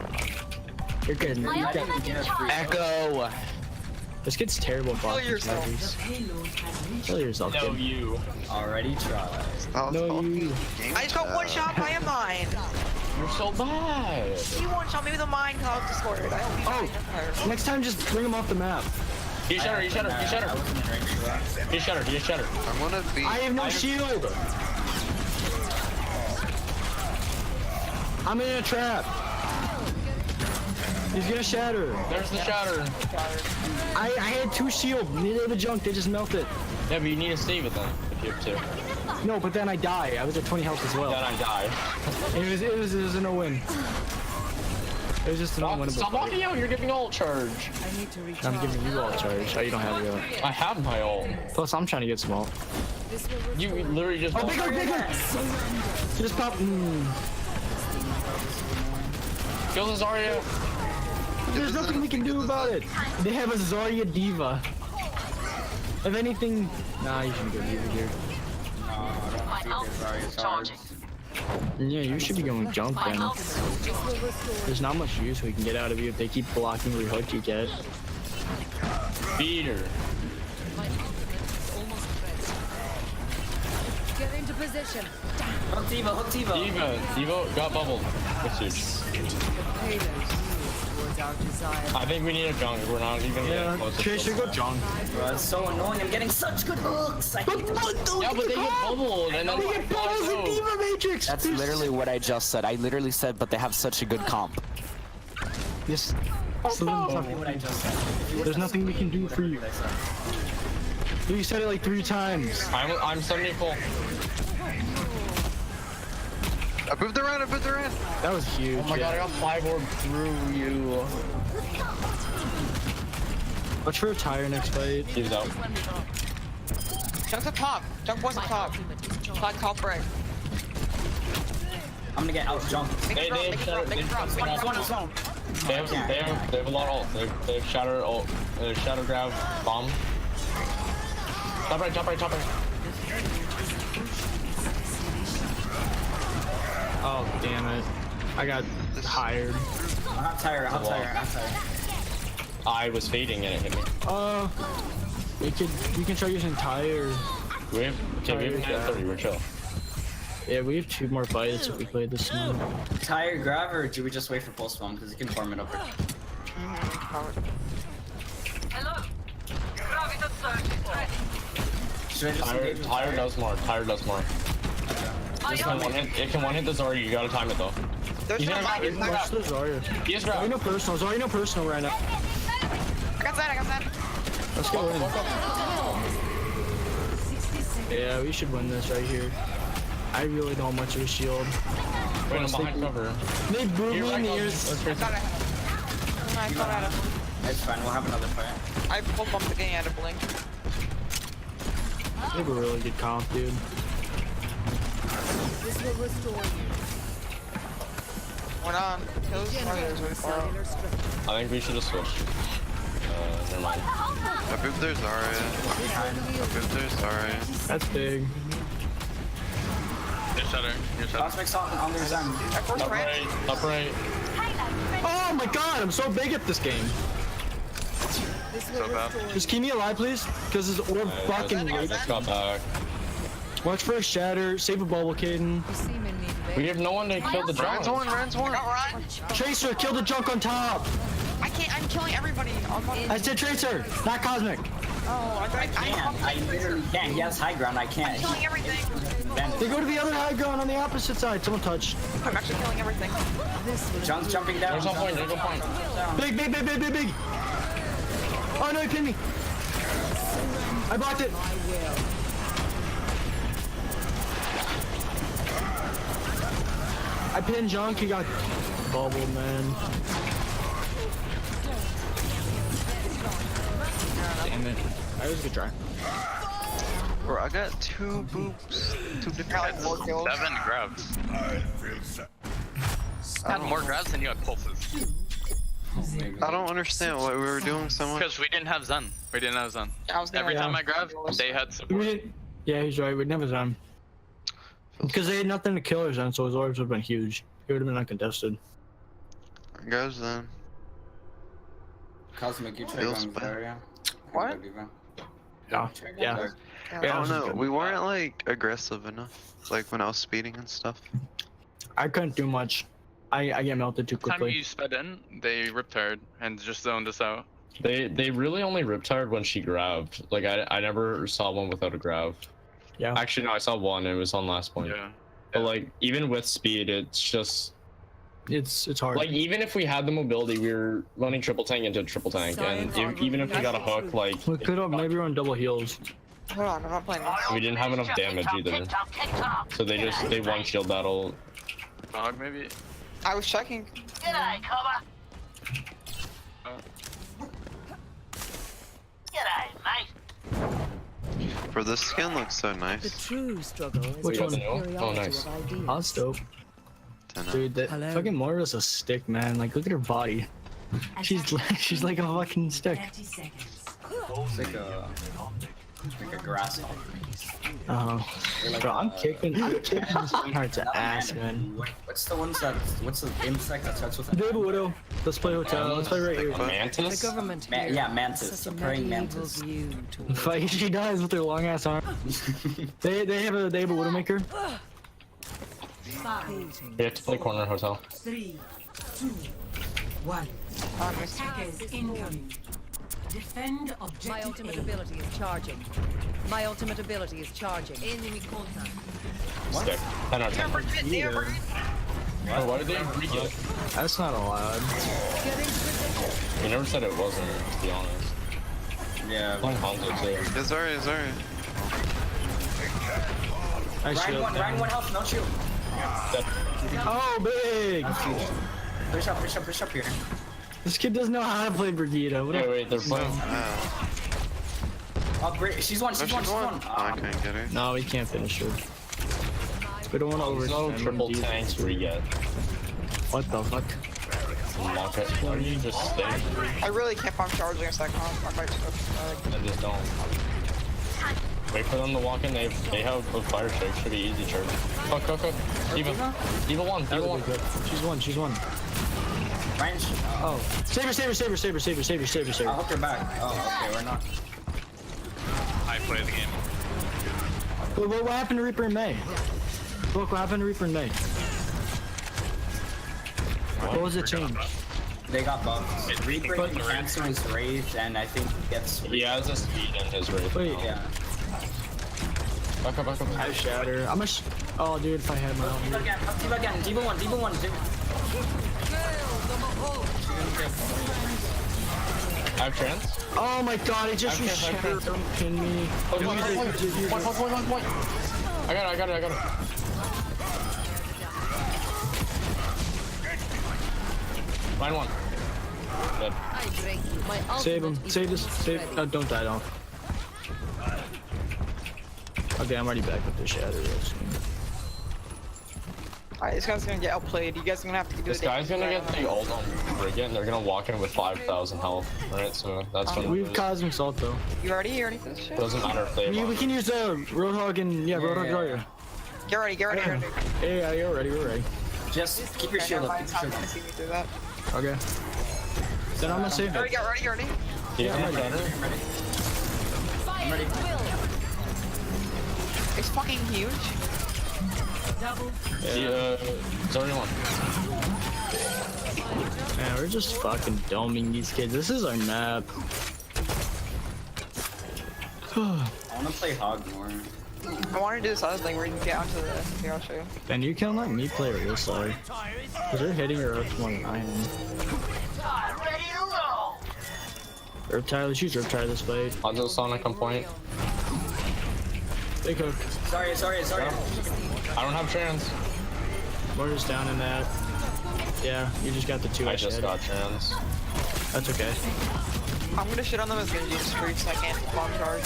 Speaker 3: You're good. You're good.
Speaker 8: Echo.
Speaker 3: This kid's terrible.
Speaker 2: Kill yourself.
Speaker 3: Kill yourself,
Speaker 5: No,
Speaker 3: kid.
Speaker 5: you.
Speaker 7: Already tried.
Speaker 3: No, you.
Speaker 2: I just got one shot by a mine.
Speaker 5: You're so bad.
Speaker 2: He one shot me with a mine cloud distorted. I hope he died.
Speaker 3: Next time, just bring him off the map.
Speaker 5: He shattered. He shattered. He
Speaker 7: I
Speaker 5: shattered.
Speaker 7: wasn't in range for that.
Speaker 5: He shattered. He shattered.
Speaker 4: I wanna be.
Speaker 3: I have no shield. I'm in a trap. He's gonna shatter.
Speaker 5: There's the shatter.
Speaker 3: I had 2 shield. Neither of the junk. They just melted.
Speaker 5: Yeah, but you need to save it then. If you have to.
Speaker 3: No, but then I die. I was at 20 health as well.
Speaker 5: Then I die.
Speaker 3: It was a no-win. It was just a no-win.
Speaker 5: Stop walking out. You're giving ult charge.
Speaker 3: I'm giving you all charge. Oh, you don't have it.
Speaker 5: I have my ult.
Speaker 3: Plus, I'm trying to get small.
Speaker 5: You literally just.
Speaker 3: Oh, bigger, bigger! Just pop.
Speaker 5: Kill the Zarya.
Speaker 3: There's nothing we can do about it. They have a Zarya Diva. If anything, nah, you shouldn't go Diva here. Yeah, you should be going junk then. There's not much use we can get out of you if they keep blocking every hook you get.
Speaker 5: Beater.
Speaker 9: Get into position.
Speaker 7: Hook Diva, hook Diva.
Speaker 5: Diva got bubbled. That's huge. I think we need a junk. We're not even getting close to
Speaker 3: Tracer, go junk.
Speaker 7: Bro, it's so annoying. I'm getting such good hooks. I hate them.
Speaker 5: Yeah, but they get bubbled and then
Speaker 3: They get balls in Diva Matrix!
Speaker 8: That's literally what I just said. I literally said, but they have such a good comp.
Speaker 3: Yes. So
Speaker 7: What I just said.
Speaker 3: there's nothing we can do for you. You said it like 3 times.
Speaker 5: I'm 70 full.
Speaker 4: I moved around.
Speaker 3: That was huge.
Speaker 5: Oh my god, I got 5 orb through you.
Speaker 3: Watch for a tire next fight.
Speaker 5: He's out.
Speaker 2: Junk's up top. Junk was up top. Flag top right.
Speaker 7: I'm gonna get out jumped.
Speaker 2: Make it drop, make it drop, make it drop.
Speaker 5: They have a lot of ult. They have shatter ult. Shatter grab bomb. Top right.
Speaker 3: Oh, damn it. I got tired.
Speaker 7: I'm not tired. I'm tired.
Speaker 5: I was fading and it hit me.
Speaker 3: We can try using tire.
Speaker 5: We have 30. We're chill.
Speaker 3: Yeah, we have 2 more fights if we play this one.
Speaker 7: Tire grab or do we just wait for pulse bomb because you can farm it up there?
Speaker 6: Hello. Graviton surge is ready.
Speaker 7: Should I just engage with
Speaker 5: Tire does more. It can one hit the Zarya. You gotta time it though.
Speaker 2: There's
Speaker 5: He's
Speaker 2: no
Speaker 5: gonna grab.
Speaker 2: mic.
Speaker 3: Watch the Zarya.
Speaker 5: He is
Speaker 3: Zarya
Speaker 5: grab.
Speaker 3: no personal. Zarya no personal right now.
Speaker 2: I got that.
Speaker 3: Let's go in. Yeah, we should win this right here. I really don't have much of a shield.
Speaker 5: Wait, I'm behind cover.
Speaker 3: They blew me
Speaker 5: Here,
Speaker 3: in
Speaker 5: right
Speaker 3: the
Speaker 5: on.
Speaker 3: ears.
Speaker 2: I thought I had him.
Speaker 7: It's fine. We'll have another fight.
Speaker 2: I pulled bumped the game out of blink.
Speaker 3: They have a really good comp, dude.
Speaker 9: This will restore you.
Speaker 2: We're not. Kills. Oh, there's really far out.
Speaker 5: I think we should have switched. Never mind.
Speaker 4: I moved their Zarya.
Speaker 3: That's big.
Speaker 1: You're shutter.
Speaker 7: Cosmic Salt on their Zen.
Speaker 2: I forced
Speaker 5: Top
Speaker 2: red.
Speaker 5: right. Top right.
Speaker 3: Oh my god, I'm so big at this game.
Speaker 9: This will restore you.
Speaker 3: Just keep me alive, please, because this orb fucking
Speaker 5: I
Speaker 3: late.
Speaker 5: just got back.
Speaker 3: Watch for a shatter. Save a bubble, Caden.
Speaker 9: You seem in need, babe.
Speaker 5: We have no one to kill the
Speaker 4: Ryan's
Speaker 5: junk.
Speaker 4: one.
Speaker 2: I got run.
Speaker 3: Tracer, kill the junk on top.
Speaker 2: I can't. I'm killing everybody.
Speaker 3: I said Tracer, not Cosmic.
Speaker 2: Oh,
Speaker 7: I literally can't. He has high ground. I can't.
Speaker 2: killing everything.
Speaker 3: They go to the other high ground on the opposite side. Someone touch.
Speaker 2: I'm actually killing everything.
Speaker 7: Junk's jumping down.
Speaker 5: There's no point.
Speaker 3: Big. Oh no, he pinned me. I blocked it. I pinned Junk, he got bubbled, man. Damn it. That was a good try.
Speaker 4: Bro, I got 2 boops, 2 different.
Speaker 1: 7 grabs. I had more grabs than you had pulses.
Speaker 4: I don't understand why we were doing so much.
Speaker 1: Because we didn't have Zen. We didn't have Zen.
Speaker 2: I was gonna-
Speaker 1: Every time I grabbed, they had
Speaker 3: We
Speaker 1: support.
Speaker 3: didn't- Yeah, he's right. We'd never done. Because they had nothing to kill us on, so his orbs would have been huge. He would have been uncontested.
Speaker 4: Goes then.
Speaker 7: Cosmic, you try
Speaker 4: Feels
Speaker 7: going
Speaker 4: bad.
Speaker 7: area.
Speaker 2: What?
Speaker 3: Yeah. Yeah.
Speaker 4: I
Speaker 3: Yeah,
Speaker 4: don't know. We weren't like aggressive enough. Like when I was speeding and stuff.
Speaker 3: I couldn't do much. I get melted too
Speaker 1: Time
Speaker 3: quickly.
Speaker 1: you sped in, they riptired and just zoned us out.
Speaker 5: They really only riptired when she grabbed. Like I never saw one without a grab.
Speaker 3: Yeah.
Speaker 5: Actually no, I saw one. It was on last point.
Speaker 1: Yeah.
Speaker 5: But like even with speed, it's just
Speaker 3: It's hard.
Speaker 5: like even if we had the mobility, we were running triple tank into triple tank, and even if we got a hook, like
Speaker 3: we could have maybe run double heals.
Speaker 2: Hold on, I'm not playing this.
Speaker 5: we didn't have enough damage either. So they one shield battle.
Speaker 1: Dog maybe.
Speaker 2: I was checking.
Speaker 6: G'day, cover. G'day, mate.
Speaker 4: Bro, this skin looks so
Speaker 9: The
Speaker 4: nice.
Speaker 9: true struggle is
Speaker 3: Which
Speaker 9: the
Speaker 3: one?
Speaker 9: superiority
Speaker 5: Oh, nice.
Speaker 9: of ideas.
Speaker 3: That's dope.
Speaker 4: 10 out.
Speaker 3: Dude, that
Speaker 9: Hello?
Speaker 3: fucking Moira's a stick, man. Like, look at her body. She's like a fucking stick.
Speaker 6: 30 seconds.
Speaker 7: It's like a grasshopper.
Speaker 3: Bro, I'm kicking this heart's ass, man.
Speaker 7: What's the insect that starts with
Speaker 3: David Widow, let's play hotel. Let's play right here.
Speaker 5: A
Speaker 9: The
Speaker 5: mantis?
Speaker 9: government
Speaker 7: Ma-
Speaker 9: here
Speaker 7: yeah,
Speaker 9: has
Speaker 7: mantis,
Speaker 9: such
Speaker 7: a
Speaker 9: a
Speaker 7: praying
Speaker 9: medieval
Speaker 7: mantis.
Speaker 9: view towards
Speaker 3: Fight, she dies with her long ass arm. They have a Widowmaker.
Speaker 6: 5,
Speaker 5: We have to play corner hotel.
Speaker 6: 3, 2, 1. Attackers incoming. Defend
Speaker 9: My
Speaker 6: objective
Speaker 9: ultimate
Speaker 6: A.
Speaker 9: ability is charging. My ultimate ability is charging.
Speaker 6: Enemy contact.
Speaker 5: Stick. 10 out of 10. Oh, why did they break it?
Speaker 3: That's not allowed.
Speaker 5: We never said it wasn't, to be honest.
Speaker 7: Yeah.
Speaker 5: Playing Hanzo too.
Speaker 4: It's alright, it's alright.
Speaker 3: I shield
Speaker 7: Ryan
Speaker 3: down.
Speaker 7: one health, no shield.
Speaker 3: Oh, big!
Speaker 7: Push up here.
Speaker 3: This kid doesn't know how to play Brigitte. What a-
Speaker 5: Wait, they're playing.
Speaker 7: Oh, great. She's one.
Speaker 4: Oh,
Speaker 7: She's
Speaker 4: she's
Speaker 7: one. She's
Speaker 4: one.
Speaker 7: one.
Speaker 4: Oh, I couldn't get her.
Speaker 3: No, we can't finish her. We don't want to
Speaker 5: There's no
Speaker 3: overextend.
Speaker 5: triple
Speaker 3: Brigitte.
Speaker 5: tanks where you get.
Speaker 3: What the fuck?
Speaker 5: Lock it. Or you just stay.
Speaker 2: I really can't pump charging a second. I might just
Speaker 5: And just don't. Wait for them to walk in. They have a fire shake. Should be easy charge. Hook. Diva one.
Speaker 3: That would be good. She's one.
Speaker 7: Ryan,
Speaker 3: Oh. Save her.
Speaker 7: I'll hook her back. Oh, okay, we're not.
Speaker 1: I play the game.
Speaker 3: What happened to Reaper in May? Look, what happened to Reaper in May? What was it changed?
Speaker 7: They got buffs. Reaper can cancel his Wraith, and I think he gets.
Speaker 5: He has a speed in his Wraith.
Speaker 3: Wait.
Speaker 7: Yeah.
Speaker 5: Back up.
Speaker 3: I shatter. Oh, dude, if I had my own.
Speaker 7: Diva again. Diva one.
Speaker 5: I have trans.
Speaker 3: Oh my god, it just
Speaker 5: Okay,
Speaker 3: shattered. Don't pin me.
Speaker 5: Point. I got it. Line one. Dead.
Speaker 9: I break you. My
Speaker 3: Save him.
Speaker 9: ultimate
Speaker 3: Save
Speaker 9: is
Speaker 3: this. Save.
Speaker 9: ready.
Speaker 3: Oh, don't die, don't. Okay, I'm already back with the shatter.
Speaker 2: Alright, this guy's gonna get outplayed. You guys are gonna have to do
Speaker 5: This
Speaker 2: the
Speaker 5: guy's gonna get the ult on Brigit, and they're gonna walk in with 5,000 health. Right, so that's when
Speaker 3: We have Cosmic Salt though.
Speaker 2: You ready? You ready for this shit?
Speaker 5: doesn't matter if they.
Speaker 3: We can use Roadhog and Roadhog Warrior.
Speaker 2: Get ready.
Speaker 3: Yeah, you're ready. We're ready.
Speaker 7: Just keep your shield up. Keep your shield up.
Speaker 2: See me do that.
Speaker 3: Okay. Then I'm gonna save
Speaker 2: Get ready,
Speaker 3: it.
Speaker 2: get ready.
Speaker 5: Yeah,
Speaker 3: I'm ready.
Speaker 7: I'm ready.
Speaker 2: It's fucking huge.
Speaker 5: It's already one.
Speaker 3: Man, we're just fucking doming these kids. This is our map.
Speaker 7: I wanna play Hog more.
Speaker 2: I want to do this other thing where you can get onto the. Here, I'll show you.
Speaker 3: And you can let me play real side. Because they're hitting her up more than I am.
Speaker 6: Ready to roll.
Speaker 3: Riptide, let's use Riptide this fight.
Speaker 5: Hanzo Sonic on point.
Speaker 3: Big hook.
Speaker 7: Sorry.
Speaker 5: I don't have trans.
Speaker 3: We're just down in that. Yeah, you just got the 2
Speaker 5: I just got trans.
Speaker 3: That's okay.
Speaker 2: I'm gonna shit on them as they do streaks. I can't bomb charge.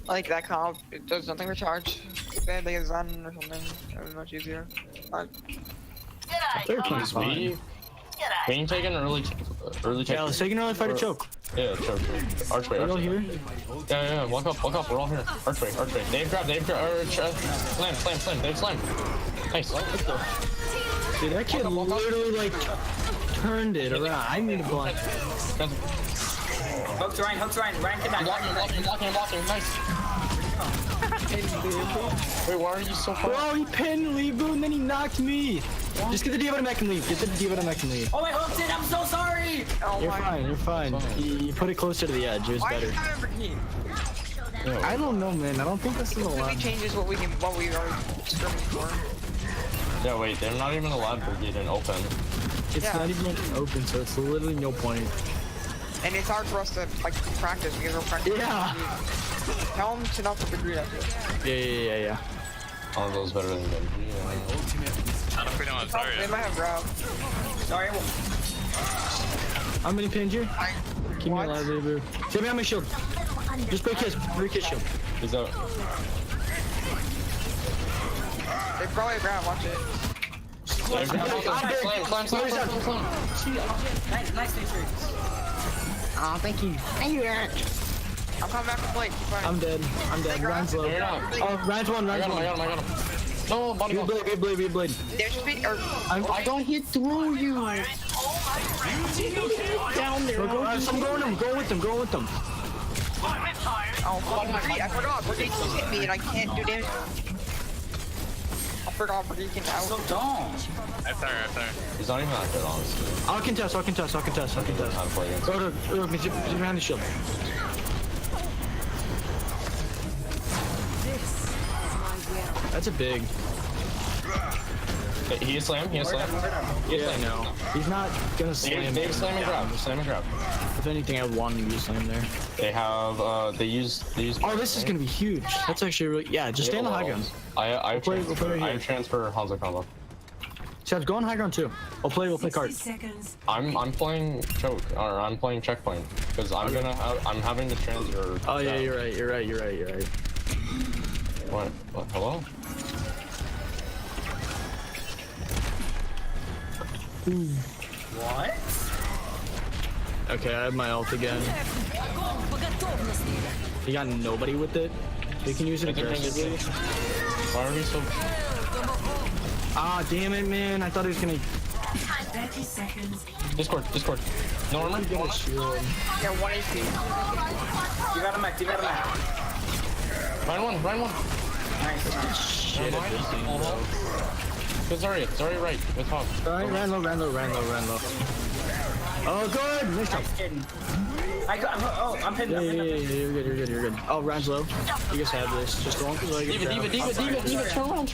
Speaker 2: Like that comp, it does nothing for charge. They get Zen or something. That was much easier.
Speaker 3: They're playing fine.
Speaker 5: We can take an early check.
Speaker 3: Yeah, let's take an early fight to choke.
Speaker 5: Yeah, choke. Archway,
Speaker 3: We're all
Speaker 5: archway.
Speaker 3: here.
Speaker 5: Yeah, walk up, we're all here. Archway. They've grabbed, slam. They've slammed. Nice.
Speaker 3: Dude, that kid literally like turned it around. I need to block.
Speaker 7: Hooks Ryan, Ryan, get back.
Speaker 5: Blocking, nice. Wait, why are you so far?
Speaker 3: Bro, he pinned Leebu and then he knocked me. Just get the diva to mech and leave. Get the diva to mech and leave.
Speaker 7: Oh, I hooked it. I'm so sorry.
Speaker 2: Oh
Speaker 3: You're fine. You put it closer to the edge. It was
Speaker 2: Why
Speaker 3: better.
Speaker 2: is that Brigade?
Speaker 3: I don't know, man. I don't think this is a
Speaker 2: It
Speaker 3: lot.
Speaker 2: changes what we are scrimming for.
Speaker 5: Yeah, wait, they're not even allowed Brigade in open.
Speaker 3: It's
Speaker 2: Yeah.
Speaker 3: not even open, so it's literally no point.
Speaker 2: And it's hard for us to like practice because we're practicing.
Speaker 3: Yeah.
Speaker 2: Tell them to not put the greed up here.
Speaker 3: Yeah.
Speaker 5: All of those better than Genji.
Speaker 1: Not if we don't have
Speaker 2: They
Speaker 1: Zarya.
Speaker 2: might have grab.
Speaker 7: Sorry.
Speaker 3: How many pins here? Keep me
Speaker 2: What?
Speaker 3: alive, Leebu. Get me on my shield. Just break his shield.
Speaker 5: He's out.
Speaker 2: They probably grab. Watch it.
Speaker 5: Slam.
Speaker 7: Nice, Nature.
Speaker 3: Oh, thank you.
Speaker 2: I'm coming back to plate. Fine.
Speaker 3: I'm dead. Ryan's low.
Speaker 5: You're not.
Speaker 3: Oh, Ryan's one.
Speaker 5: I got him. No, body
Speaker 3: Be
Speaker 5: block.
Speaker 3: blade.
Speaker 2: There should be. Or,
Speaker 3: I got hit through you. Down there. I'm going with them.
Speaker 2: oh, fuck, I forgot. Brigade just hit me and I can't do damage. I forgot Brigade can out.
Speaker 7: So dumb.
Speaker 1: I'm sorry.
Speaker 5: He's not even that good, honestly.
Speaker 3: I'll contest.
Speaker 5: How to play against him.
Speaker 3: Go to get behind the shield. That's a big.
Speaker 5: He is slam.
Speaker 3: Yeah, no. He's not gonna slam.
Speaker 5: They slam and grab.
Speaker 3: If anything, I would want him to use slam there.
Speaker 5: They have, they use.
Speaker 3: Oh, this is gonna be huge. That's actually really. Yeah, just stay on the high ground.
Speaker 5: I
Speaker 3: play right here.
Speaker 5: transfer Hanzo combo.
Speaker 3: Chad, go on high ground too. We'll play card.
Speaker 5: I'm playing choke, or I'm playing checkpoint, because I'm having to transfer.
Speaker 3: Oh yeah, you're right.
Speaker 5: What? Hello?
Speaker 7: What?
Speaker 3: Okay, I have my ult again. You got nobody with it? We can use it aggressively.
Speaker 5: Why are we so...
Speaker 3: Ah, damn it, man. I thought he was gonna...
Speaker 6: 30 seconds.
Speaker 5: Discord. No armor?
Speaker 3: Get a shield.
Speaker 2: Yeah, 1 AP.
Speaker 7: You got a mech.
Speaker 5: Ryan one.
Speaker 7: Nice.
Speaker 3: Shit at this thing, bro.
Speaker 5: Good Zarya right, with Hog.
Speaker 3: Alright, ran low. Oh, good! Nice job.
Speaker 7: Nice kidding. I'm pinned.
Speaker 3: Yeah, you're good. Oh, Ryan's low. You guys have this. Just don't so I can
Speaker 5: Diva, turn around.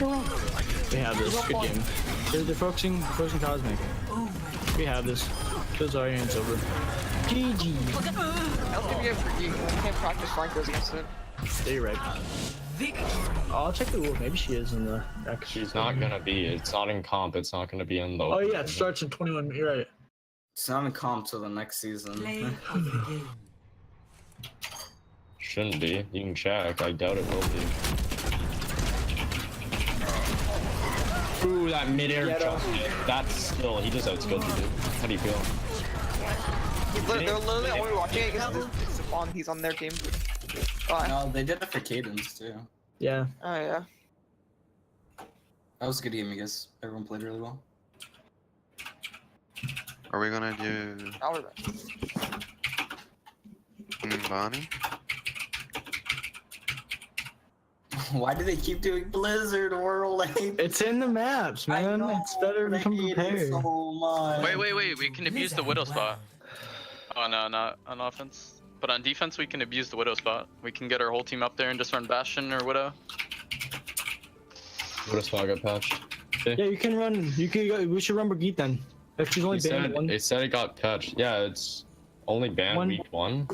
Speaker 3: We have this. Good game. They're focusing Cosmic. We have this. Those are hands over. GG.
Speaker 2: I'll give you a Brigade. I can't practice flankers against it.
Speaker 3: Yeah, you're right. Oh, I'll check the wolf. Maybe she is in the back.
Speaker 5: She's not gonna be. It's not in comp. It's not gonna be in the...
Speaker 3: Oh yeah, it starts in 21. You're right.
Speaker 7: It's not in comp till the next season.
Speaker 6: Play of the game.
Speaker 5: Shouldn't be. You can check. I doubt it will be. Ooh, that mid-air jump. That's skill. He just outskilled you, dude. How do you feel?
Speaker 2: They're literally only watching it because he's on their team. Oh,
Speaker 7: No, they did it for Cadence too.
Speaker 3: Yeah.
Speaker 2: oh yeah.
Speaker 7: That was a good game, I guess. Everyone played really well.
Speaker 4: Are we gonna do
Speaker 2: I'll be back.
Speaker 4: Bonnie?
Speaker 7: Why do they keep doing Blizzard World?
Speaker 3: It's in the maps, man. It's better to come prepared.
Speaker 7: So much.
Speaker 1: Wait. We can abuse the Widow spot. Oh no, not on offense. But on defense, we can abuse the Widow spot. We can get our whole team up there and just run Bastion or Widow.
Speaker 5: Widow spot got patched.
Speaker 3: Yeah, you can run. We should run Brigitte then. If she's only banned one.
Speaker 5: It said it got patched. Yeah, it's only banned week 1.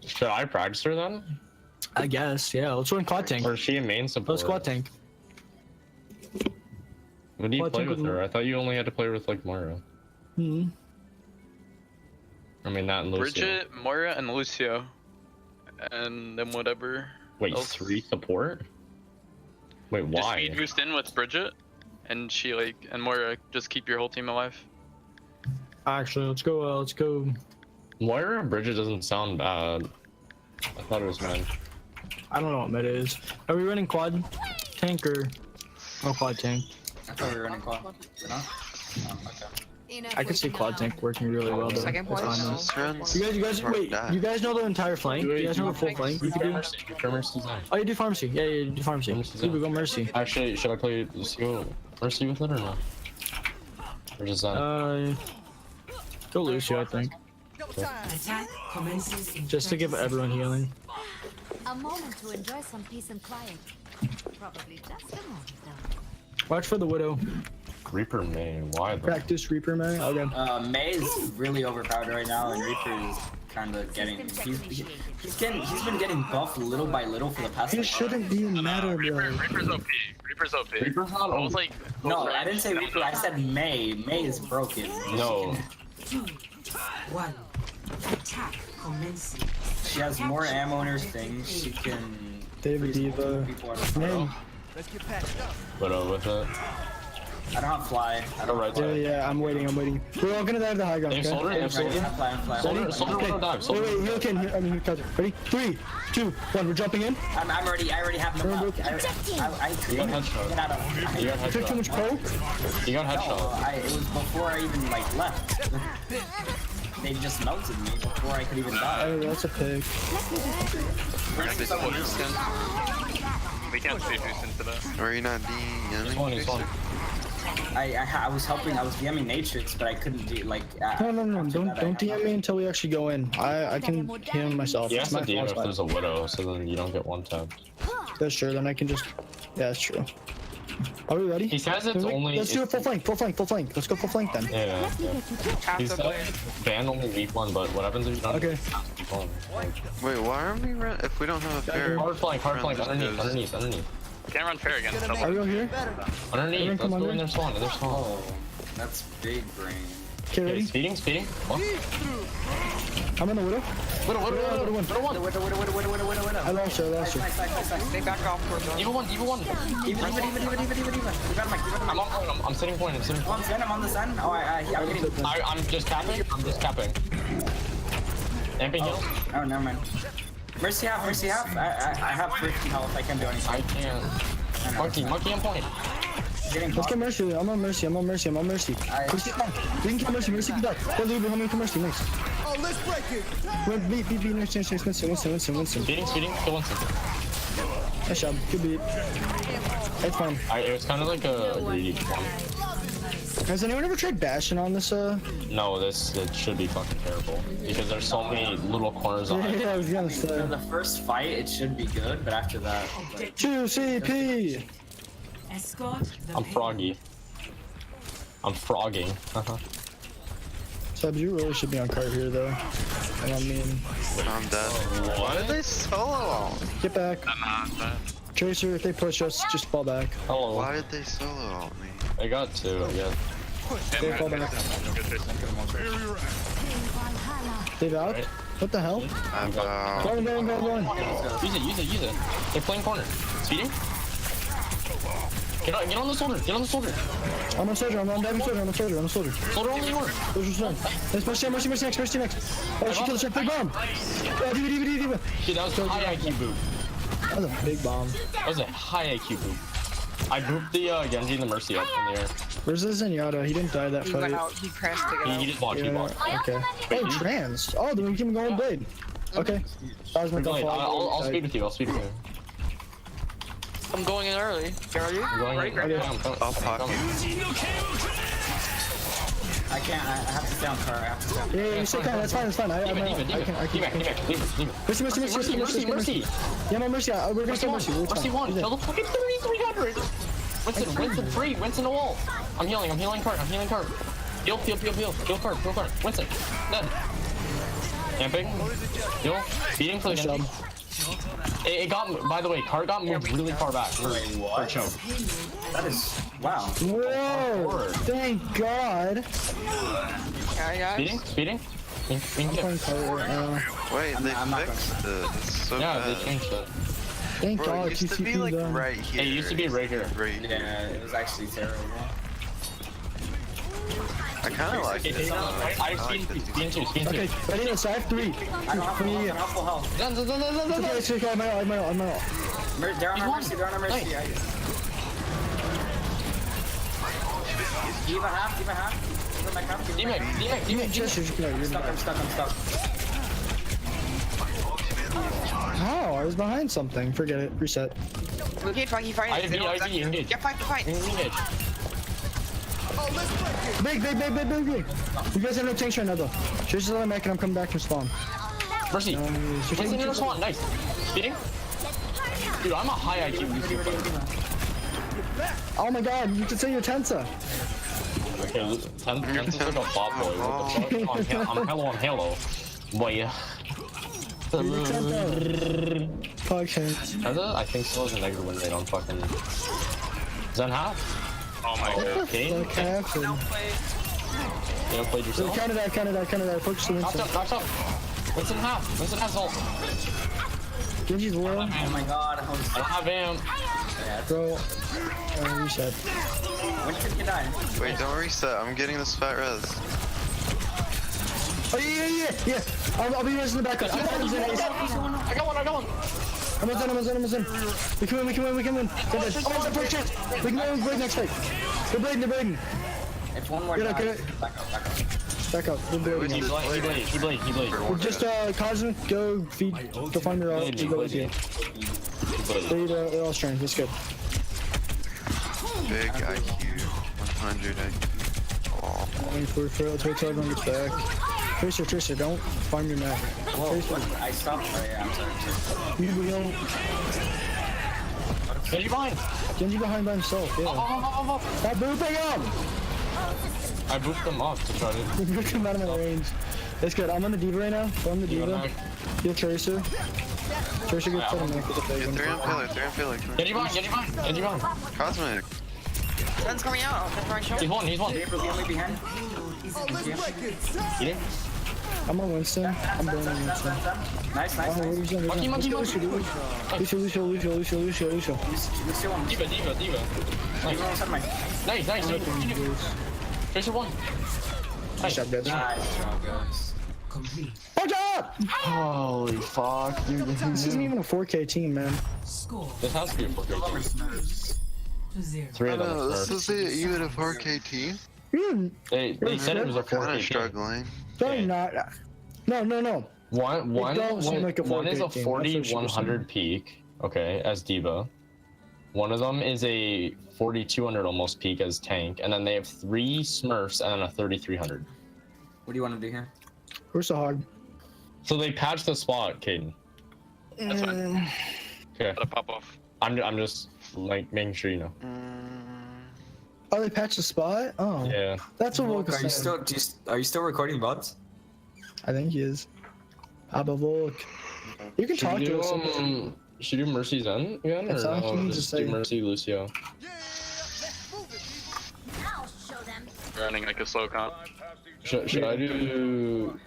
Speaker 5: Should I practice her then?
Speaker 3: I guess, yeah. Let's run quad tank.
Speaker 5: Or is she a main support?
Speaker 3: Let's squad tank.
Speaker 5: What do you
Speaker 3: Quad
Speaker 5: play
Speaker 3: tank
Speaker 5: with
Speaker 3: with
Speaker 5: her? I thought you only had to play with like Moira.
Speaker 3: Hmm.
Speaker 5: I mean, not in Lucio.
Speaker 1: Bridget, Moira, and Lucio. And then whatever.
Speaker 5: Wait,
Speaker 1: else.
Speaker 5: 3 support? Wait,
Speaker 1: Just
Speaker 5: why?
Speaker 1: speed boost in with Bridget. And she and Moira, just keep your whole team alive.
Speaker 3: Actually, let's go. Let's go.
Speaker 5: Moira and Bridget doesn't sound bad. I thought it was mid.
Speaker 3: I don't know what mid is. Are we running quad tank or? Oh, quad tank.
Speaker 7: I thought we were running quad. We're not? Oh, okay.
Speaker 3: I could see quad tank working really well. Though.
Speaker 2: Second
Speaker 3: That's
Speaker 2: point.
Speaker 3: fine, though.
Speaker 4: Just runs.
Speaker 3: You guys, wait. You guys know the entire flank? You guys know the full flank? You can do.
Speaker 5: Mercy's on.
Speaker 3: Oh, you do pharmacy. Yeah, you do pharmacy.
Speaker 5: Mercy's
Speaker 3: Dude,
Speaker 5: on.
Speaker 3: we go mercy.
Speaker 5: Actually, should I play Lucio Mercy with it or not? Or just that?
Speaker 3: Go Lucio, I think.
Speaker 6: Attack commences in
Speaker 3: Just to give everyone healing.
Speaker 10: A moment to enjoy some peace and quiet. Probably just a moment, though.
Speaker 3: Watch for the widow.
Speaker 5: Reaper main, why though?
Speaker 3: Practice Reaper, man. Okay.
Speaker 7: May is really overpowered right now, and Reaper is kind of getting. He's been getting buffed little by little for the past.
Speaker 3: He shouldn't be matter, bro.
Speaker 1: Reaper's OP. Reaper's OP.
Speaker 5: Reaper's not
Speaker 1: I was like,
Speaker 7: No, I didn't say Reaper. I said May. May is broken.
Speaker 5: No.
Speaker 6: 2, 1. Attack commencing.
Speaker 7: She has more ammo in her thing. She can.
Speaker 3: David Diva.
Speaker 7: People are
Speaker 3: Name.
Speaker 5: But with it.
Speaker 7: I don't have fly. I don't
Speaker 5: Right
Speaker 3: Yeah,
Speaker 5: side.
Speaker 3: yeah, I'm waiting. We're all gonna dive the high ground,
Speaker 5: They have
Speaker 3: okay?
Speaker 5: soldier, they have soldier.
Speaker 7: I'm fly. I'm fly.
Speaker 5: Soldier
Speaker 3: Okay.
Speaker 5: will dive.
Speaker 3: Wait,
Speaker 5: Soldier.
Speaker 3: wait, heal can. I mean, counter. Ready? 3, 2, 1. We're jumping in.
Speaker 7: I'm already. I already have them up.
Speaker 5: You got headshot.
Speaker 7: Get out of.
Speaker 5: You got
Speaker 3: I took too
Speaker 5: headshot.
Speaker 3: much coke.
Speaker 5: You got
Speaker 7: No,
Speaker 5: headshot.
Speaker 7: it was before I even like left. They just melted me before I could even die.
Speaker 3: Oh, that's a pig.
Speaker 1: we can't speed boost into that.
Speaker 4: Or are you not being
Speaker 5: He's one, he's one.
Speaker 7: I was helping. I was DMing Natrix, but I couldn't do like.
Speaker 3: No, don't
Speaker 7: after that,
Speaker 3: DM me until we actually go in. I can heal myself.
Speaker 5: You
Speaker 3: It's
Speaker 5: have to
Speaker 3: my
Speaker 5: DM if
Speaker 3: fault.
Speaker 5: there's a widow, so then you don't get one tapped.
Speaker 3: That's true. Then I can just. Yeah, that's true. Are we ready?
Speaker 5: He says it's only.
Speaker 3: Let's do it full flank. Let's go full flank then.
Speaker 5: Yeah. He said ban only weak one, but what happens if you don't?
Speaker 3: Okay.
Speaker 5: Weak one?
Speaker 4: Wait, why aren't we run if we don't have a fair?
Speaker 5: Hard flank,
Speaker 4: Just
Speaker 5: underneath.
Speaker 1: Can't run fair against
Speaker 3: Are we
Speaker 1: someone.
Speaker 3: all here?
Speaker 5: Underneath, let's
Speaker 3: come
Speaker 5: go
Speaker 3: under.
Speaker 5: in their spawn,
Speaker 7: Oh, that's big brain.
Speaker 3: Okay,
Speaker 5: Okay,
Speaker 3: ready?
Speaker 5: speeding. What?
Speaker 3: I'm on the widow.
Speaker 5: Widow one.
Speaker 3: I lost her.
Speaker 7: Nice.
Speaker 2: They back off towards us.
Speaker 5: Even one.
Speaker 7: Even. You got Mike.
Speaker 5: I'm on point, I'm sitting point.
Speaker 7: I'm on the sun. Oh, I'm getting.
Speaker 5: I'm just capping. Amping heals.
Speaker 7: Oh, never mind. Mercy half. I have 50 health. I can't do anything.
Speaker 5: I can't. Monkey on point.
Speaker 7: Getting
Speaker 3: Let's get Mercy. I'm on Mercy. Mercy's down. We can kill Mercy. Mercy can die. Go leave it. Help me to Mercy. Nice. Oh, let's break it. Beat. Nice. Winston.
Speaker 5: Speeding. Kill Winston.
Speaker 3: Nice job. Good beat. It's fine.
Speaker 5: It was kind of like a greedy one.
Speaker 3: Has anyone ever tried bashing on this?
Speaker 5: No, it should be fucking terrible because there's so many little corners on it.
Speaker 3: Yeah, I was gonna
Speaker 7: For
Speaker 3: say.
Speaker 7: the first fight, it should be good, but after that,
Speaker 3: 2 CP.
Speaker 6: Escort the
Speaker 5: I'm
Speaker 6: payload.
Speaker 5: froggy. I'm frogging.
Speaker 3: Subs, you really should be on cart here, though. I mean,
Speaker 4: I'm dead. Why did they solo?
Speaker 3: get back. Tracer, if they push us, just fall back.
Speaker 5: Hello.
Speaker 4: Why did they solo out me?
Speaker 5: I got two, yeah.
Speaker 3: They fall back. They've out?
Speaker 5: Right.
Speaker 3: What the hell?
Speaker 4: I'm
Speaker 3: Go on.
Speaker 5: Use it. They're playing corner. Speeding? Get on the soldier.
Speaker 3: I'm on soldier. I'm on diving soldier. I'm a soldier.
Speaker 5: Soldier only one.
Speaker 3: Soldier's done. Mercy next. Oh, she killed us. Big bomb. Diva.
Speaker 5: Dude, that was a high IQ boot.
Speaker 3: That was a big bomb.
Speaker 5: That was a high IQ boot. I booped the Genji and the Mercy up in the air.
Speaker 3: Where's the Zenyatta? He didn't die that
Speaker 2: He went
Speaker 3: fight.
Speaker 2: out. He crashed to get out.
Speaker 5: He just walked.
Speaker 3: Okay. Oh, trans. Oh, then we can go on blade. Okay. That was my
Speaker 5: Go ahead.
Speaker 3: fault.
Speaker 5: I'll speed with you.
Speaker 2: I'm going in early. Are you?
Speaker 5: I'm going in.
Speaker 3: Okay.
Speaker 5: I'm coming.
Speaker 4: I'll pop you.
Speaker 7: I can't. I have to stay on car.
Speaker 3: Yeah, you still can. That's fine. I can. Mercy. Yeah, no, Mercy. We're gonna kill Mercy.
Speaker 5: Mercy one. Kill the fucking 3300. Winston free. Winston the wall. I'm healing cart. Heal cart. Winston. Dead. Camping. Heal. Beating for the
Speaker 3: Nice job.
Speaker 5: Genji. It got, by the way, car got moved really far back. For choke.
Speaker 7: That is wow.
Speaker 3: Whoa! Thank God.
Speaker 5: Speeding? Speeding?
Speaker 3: I'm playing car right now.
Speaker 4: Wait, they
Speaker 7: I'm not
Speaker 4: fixed it. It's so
Speaker 5: Yeah,
Speaker 4: bad.
Speaker 5: they changed it.
Speaker 3: Thank
Speaker 4: Bro,
Speaker 3: God.
Speaker 4: it used to be like
Speaker 3: TCP
Speaker 4: right here.
Speaker 5: It used to be right here.
Speaker 4: Right here.
Speaker 7: Yeah, it was actually terrible.
Speaker 4: I kind of like it.
Speaker 5: I've seen two.
Speaker 3: Okay, ready? Let's have 3.
Speaker 7: I don't have full health. I don't have full health.
Speaker 3: Okay, it's okay. I'm out.
Speaker 7: They're on our mercy. They're on our mercy. Give a half. Give a half. Give my half.
Speaker 5: D-Mac.
Speaker 3: Just,
Speaker 7: I'm stuck.
Speaker 3: How? I was behind something. Forget it. Reset.
Speaker 2: We can't fight. He fighting.
Speaker 5: IV, engage.
Speaker 2: Yeah, fight.
Speaker 5: Engage.
Speaker 3: Big. You guys have no tanks right now, though. Just let me back and I'm coming back from spawn.
Speaker 5: Mercy. Mercy in your spawn. Nice. Speeding? Dude, I'm a high IQ YouTube player.
Speaker 3: Oh my God, you can say you're Tensa.
Speaker 5: Okay, Tensa's like a bot boy. What the fuck? I'm Halo on Halo. Boy.
Speaker 3: Fuck him.
Speaker 5: Tensa, I think so is a negative win rate on fucking Zen half. Oh my God. Okay.
Speaker 3: Fuck happened?
Speaker 5: You know, played yourself?
Speaker 3: Counter that. Focus the
Speaker 5: Knocked
Speaker 3: Winston.
Speaker 5: up. Winston half. Winston has ult.
Speaker 3: Genji's low.
Speaker 7: Oh my God.
Speaker 5: I don't have him.
Speaker 3: Bro. Reset.
Speaker 7: When did you die?
Speaker 4: Wait, don't reset. I'm getting this fat res.
Speaker 3: Oh yeah. I'll be in the back.
Speaker 5: I got one.
Speaker 3: I'm almost in. We can win. Go ahead. Oh, the first chance. We can win Blade next fight. They're blading.
Speaker 7: If one more
Speaker 3: Get up.
Speaker 7: dies, back up.
Speaker 3: They're blading.
Speaker 5: He blade.
Speaker 3: Just Cosmic, go find your ult. Go with you. They're all strength. That's good.
Speaker 4: Big IQ. 100 IQ. Oh.
Speaker 3: Let's wait till everyone gets back. Tracer, don't farm your map. Tracer.
Speaker 7: I stopped. Oh yeah, I'm sorry.
Speaker 3: You don't. Genji behind by himself, yeah. Stop booping him!
Speaker 5: I booped them up to try to.
Speaker 3: Boop him out of my range. That's good. I'm on the diva right now. So I'm the diva. You're Tracer. Tracer gets on the neck with the big one.
Speaker 4: 3 on pillar.
Speaker 5: Get you behind.
Speaker 4: Cosmic.
Speaker 2: Sun's coming out.
Speaker 5: He's one.
Speaker 7: Gabriel, get me behind.
Speaker 5: Eat it.
Speaker 3: I'm on Winston. I'm burning Winston.
Speaker 7: Nice.
Speaker 3: Oh, what are you doing?
Speaker 5: Monkey.
Speaker 3: Lucio.
Speaker 5: Diva. Nice. Tracer one.
Speaker 3: Nice job, guys.
Speaker 6: Complete.
Speaker 3: Watch out!
Speaker 5: Holy fuck, dude.
Speaker 3: This isn't even a 4K team, man.
Speaker 6: Score
Speaker 5: This has to be a 4K team.
Speaker 6: 2-0.
Speaker 5: 3 of them are
Speaker 4: This
Speaker 5: first.
Speaker 4: is even a 4K team?
Speaker 5: They said it was a 4K
Speaker 4: Kinda
Speaker 5: team.
Speaker 4: struggling.
Speaker 3: Probably not. No.
Speaker 5: One
Speaker 3: don't seem like a
Speaker 5: is
Speaker 3: 4K
Speaker 5: a
Speaker 3: team.
Speaker 5: 40-100 peak, okay, as Diva. One of them is a 4200 almost peak as tank, and then they have 3 Smurfs and then a 3300.
Speaker 7: What do you want to do here?
Speaker 3: Where's the hog?
Speaker 5: So they patched the spot, Caden.
Speaker 1: That's fine.
Speaker 5: Okay,
Speaker 1: Gotta pop off.
Speaker 5: I'm just like making sure you know.
Speaker 3: Oh, they patched the spot? Oh.
Speaker 5: Yeah.
Speaker 3: That's what Volk
Speaker 7: Are you
Speaker 3: is saying.
Speaker 7: are you still recording VODs?
Speaker 3: I think he is. Abba Volk. You can talk to us.
Speaker 5: Should we do Mercy Zen again,
Speaker 3: That's
Speaker 5: or
Speaker 3: all he
Speaker 5: no,
Speaker 3: needs to
Speaker 5: just
Speaker 3: say.
Speaker 5: do Mercy Lucio?
Speaker 10: I'll show them.
Speaker 1: Running like a slow comp.
Speaker 5: Should I do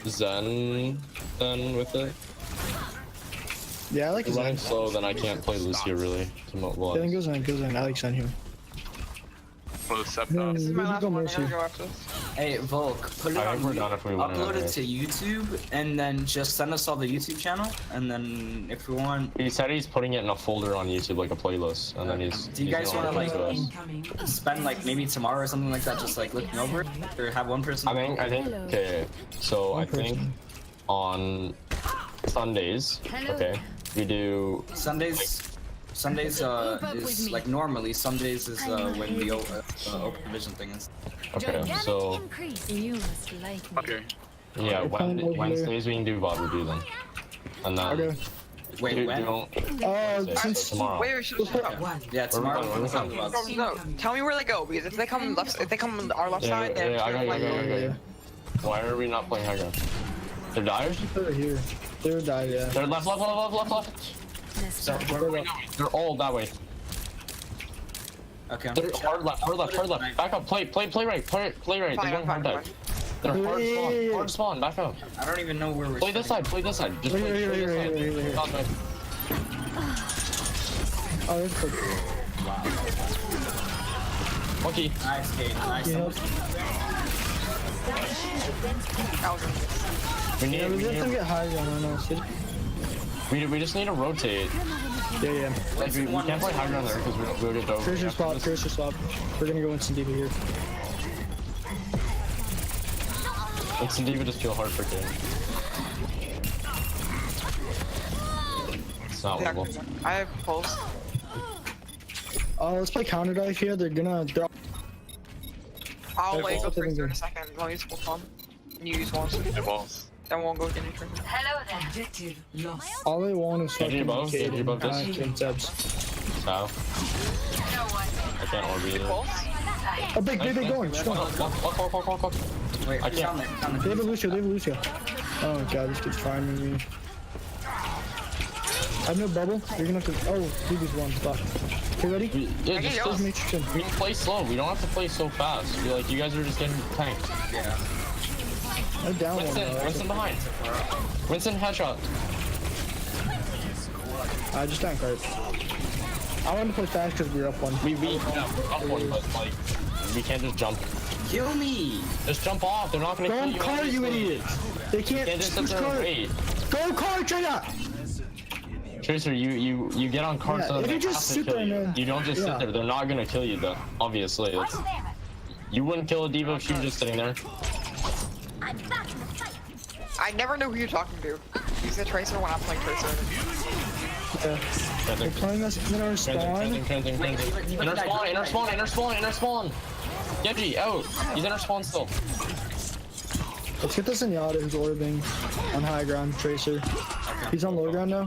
Speaker 5: Zen then with it?
Speaker 3: Yeah, I like
Speaker 5: If
Speaker 3: his
Speaker 5: I'm running
Speaker 3: name.
Speaker 5: slow, then I can't play Lucio really. Well,
Speaker 3: Yeah, then goes in. I like Zen here.
Speaker 1: Well, except
Speaker 3: No,
Speaker 2: This is my
Speaker 3: we can
Speaker 2: last
Speaker 3: go
Speaker 2: one. I
Speaker 3: Mercy.
Speaker 2: gotta go after this.
Speaker 7: Hey, Volk, put it
Speaker 5: I
Speaker 7: on
Speaker 5: think we're done if we win
Speaker 7: upload
Speaker 5: another
Speaker 7: it to YouTube, and then just send us all the YouTube channel, and then if we want...
Speaker 5: he said he's putting it in a folder on YouTube, like a playlist, and then he's.
Speaker 7: Do you
Speaker 5: he's
Speaker 7: guys
Speaker 5: gonna
Speaker 7: wanna,
Speaker 5: link it to us.
Speaker 6: Incoming.
Speaker 7: spend like maybe tomorrow or something like that, just like looking over it, or have one person.
Speaker 5: I think. Okay. So I think on Sundays. Okay. We do.
Speaker 7: Sundays is like normally Sundays is when the open division thing is.
Speaker 5: Okay. So
Speaker 10: You must like me.
Speaker 1: Okay.
Speaker 5: yeah,
Speaker 3: We're playing over
Speaker 5: Wednesdays we can do VOD review then, and then.
Speaker 3: Okay.
Speaker 7: Wait, when?
Speaker 3: Since
Speaker 5: Tomorrow.
Speaker 2: Wait,
Speaker 7: Yeah, tomorrow.
Speaker 5: We're
Speaker 7: we'll talk
Speaker 5: done.
Speaker 7: about it.
Speaker 2: no. Tell me where they go, because if they come left, if they come on our left side, then
Speaker 5: I got
Speaker 2: like,
Speaker 5: you. Why are we not playing high ground? They're dyers?
Speaker 3: Put it here. They're die, yeah.
Speaker 5: They're left. They're all that way.
Speaker 7: Okay.
Speaker 5: They're hard left. Back up. Play right. Play right. They're going hard dive. They're hard spawn. Back up.
Speaker 7: I don't even know where we're.
Speaker 5: Play this side. Just play this side.
Speaker 3: Oh, that's good.
Speaker 5: Monkey.
Speaker 7: Nice, Kate. Nice.
Speaker 5: We need.
Speaker 3: We have to get high ground on us.
Speaker 5: We just need to rotate.
Speaker 3: Yeah.
Speaker 5: Like we can't play high ground there because we'll get over.
Speaker 3: Tracer swap. We're gonna go instant diva here.
Speaker 5: Instant diva just feel hard for game. It's not level.
Speaker 2: I have pulse.
Speaker 3: Let's play counter dive here.
Speaker 2: I'll
Speaker 3: They're
Speaker 2: wait
Speaker 3: both
Speaker 2: for
Speaker 3: in
Speaker 2: 3
Speaker 3: there.
Speaker 2: in a second. I'll use full pump. You use one.
Speaker 1: It walls.
Speaker 2: Then we'll go get any trigger.
Speaker 6: Hello there.
Speaker 9: Objective lost.
Speaker 3: All they want is
Speaker 5: Get you
Speaker 3: fucking
Speaker 5: above,
Speaker 3: Cade
Speaker 5: get you above
Speaker 3: and
Speaker 5: this.
Speaker 3: Sebs.
Speaker 5: Wow.
Speaker 6: No one.
Speaker 5: I can't orb either.
Speaker 2: Pulse?
Speaker 3: Oh, big going. Just go.
Speaker 5: Walk.
Speaker 7: Wait,
Speaker 5: I
Speaker 7: who's
Speaker 5: can't.
Speaker 7: on there? Who's on
Speaker 3: They
Speaker 7: there?
Speaker 3: have a Lucio. Oh my god, this kid's farming me. I have no bubble. You're gonna have to. Oh, Diva's one. Fuck. Okay, ready?
Speaker 5: Yeah, just
Speaker 3: Matrix in.
Speaker 5: we play slow. We don't have to play so fast. You guys are just getting tanked.
Speaker 7: Yeah.
Speaker 3: I'm down one.
Speaker 5: Winston behind. Winston headshot.
Speaker 3: I just tanked right. I wanted to play fast because we were up one.
Speaker 5: We're up one, but like we can't just jump.
Speaker 7: Kill me!
Speaker 5: Just jump off. They're not gonna
Speaker 3: Go
Speaker 5: kill
Speaker 3: on
Speaker 5: you.
Speaker 3: cart, you idiots! They can't.
Speaker 5: Can't just sit there and wait.
Speaker 3: Go cart, Tracer!
Speaker 5: Tracer, you get on carts.
Speaker 3: Yeah,
Speaker 5: and
Speaker 3: if
Speaker 5: they
Speaker 3: you just
Speaker 5: have to
Speaker 3: sit
Speaker 5: kill
Speaker 3: there,
Speaker 5: you.
Speaker 3: man.
Speaker 5: You don't just
Speaker 3: Yeah.
Speaker 5: sit there. They're not gonna kill you though. Obviously, it's, you wouldn't kill a diva if she was just sitting there.
Speaker 2: I never know who you're talking to. Use the Tracer when I'm playing Tracer.
Speaker 3: Yeah. They're playing us in our spawn.
Speaker 5: Inner spawn. Genji, out. He's inner spawn still.
Speaker 3: Let's get this Zenyatta who's orbing on high ground. Tracer. He's on low ground now.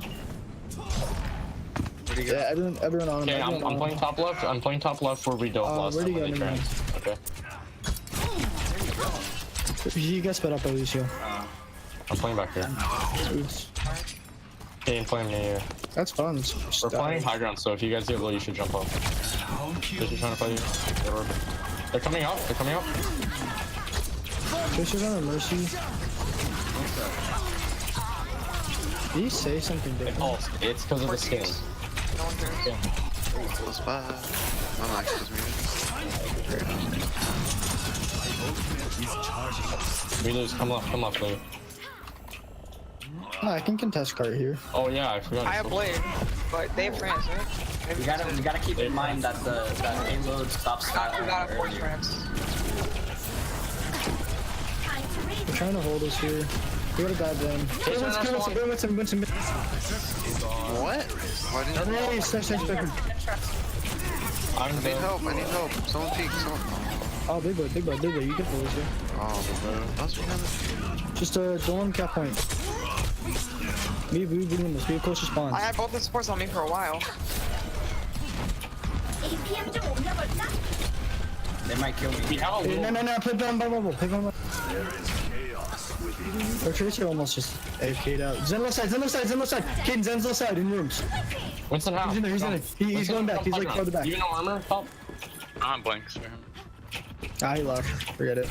Speaker 3: Yeah, everyone on him.
Speaker 5: Okay, I'm
Speaker 3: everyone on
Speaker 5: playing
Speaker 3: him.
Speaker 5: top left. I'm playing top left where we dove last
Speaker 3: where'd
Speaker 5: time
Speaker 3: he
Speaker 5: when
Speaker 3: go,
Speaker 5: they
Speaker 3: never
Speaker 5: trans. Okay.
Speaker 3: He got sped up by Lucio.
Speaker 5: I'm playing back here.
Speaker 3: Oops.
Speaker 5: Okay, I'm playing near you.
Speaker 3: That's fun.
Speaker 5: We're playing high ground, so if you guys get low, you should jump up. They're trying to fight you. They're coming up.
Speaker 3: Tracer's on a mercy. Did he say something different?
Speaker 5: Oh, it's because of the skin.
Speaker 2: No one cares.
Speaker 4: Close by. I'm actually just muted.
Speaker 5: We lose. Come left, Lou.
Speaker 3: No, I can contest cart here.
Speaker 5: Oh yeah, I forgot.
Speaker 2: I have Blade, but they have France, right?
Speaker 7: We gotta keep in mind that that payload stops.
Speaker 2: We gotta force France.
Speaker 3: They're trying to hold us here. We gotta dive them. Winston.
Speaker 4: What? Why didn't you?
Speaker 3: Hey, snatch.
Speaker 5: I'm
Speaker 4: I need
Speaker 5: dead.
Speaker 4: help. Someone peek.
Speaker 3: Oh, big boy, you can hold us here.
Speaker 4: Oh, that's behind the.
Speaker 3: Just don't let him cap point. We beating this. We have close response.
Speaker 2: I had both the supports on me for a while.
Speaker 7: They might kill me.
Speaker 5: We have a little.
Speaker 3: No, play bubble. Our Tracer almost just AFK'd out. Zen left side. Kid, Zen's left side in rooms.
Speaker 5: Winston, how?
Speaker 3: He's in there. He's going back. He's like farther back.
Speaker 5: Even no armor? Top.
Speaker 1: I'm blanks for him.
Speaker 3: Ah, he left. Forget it.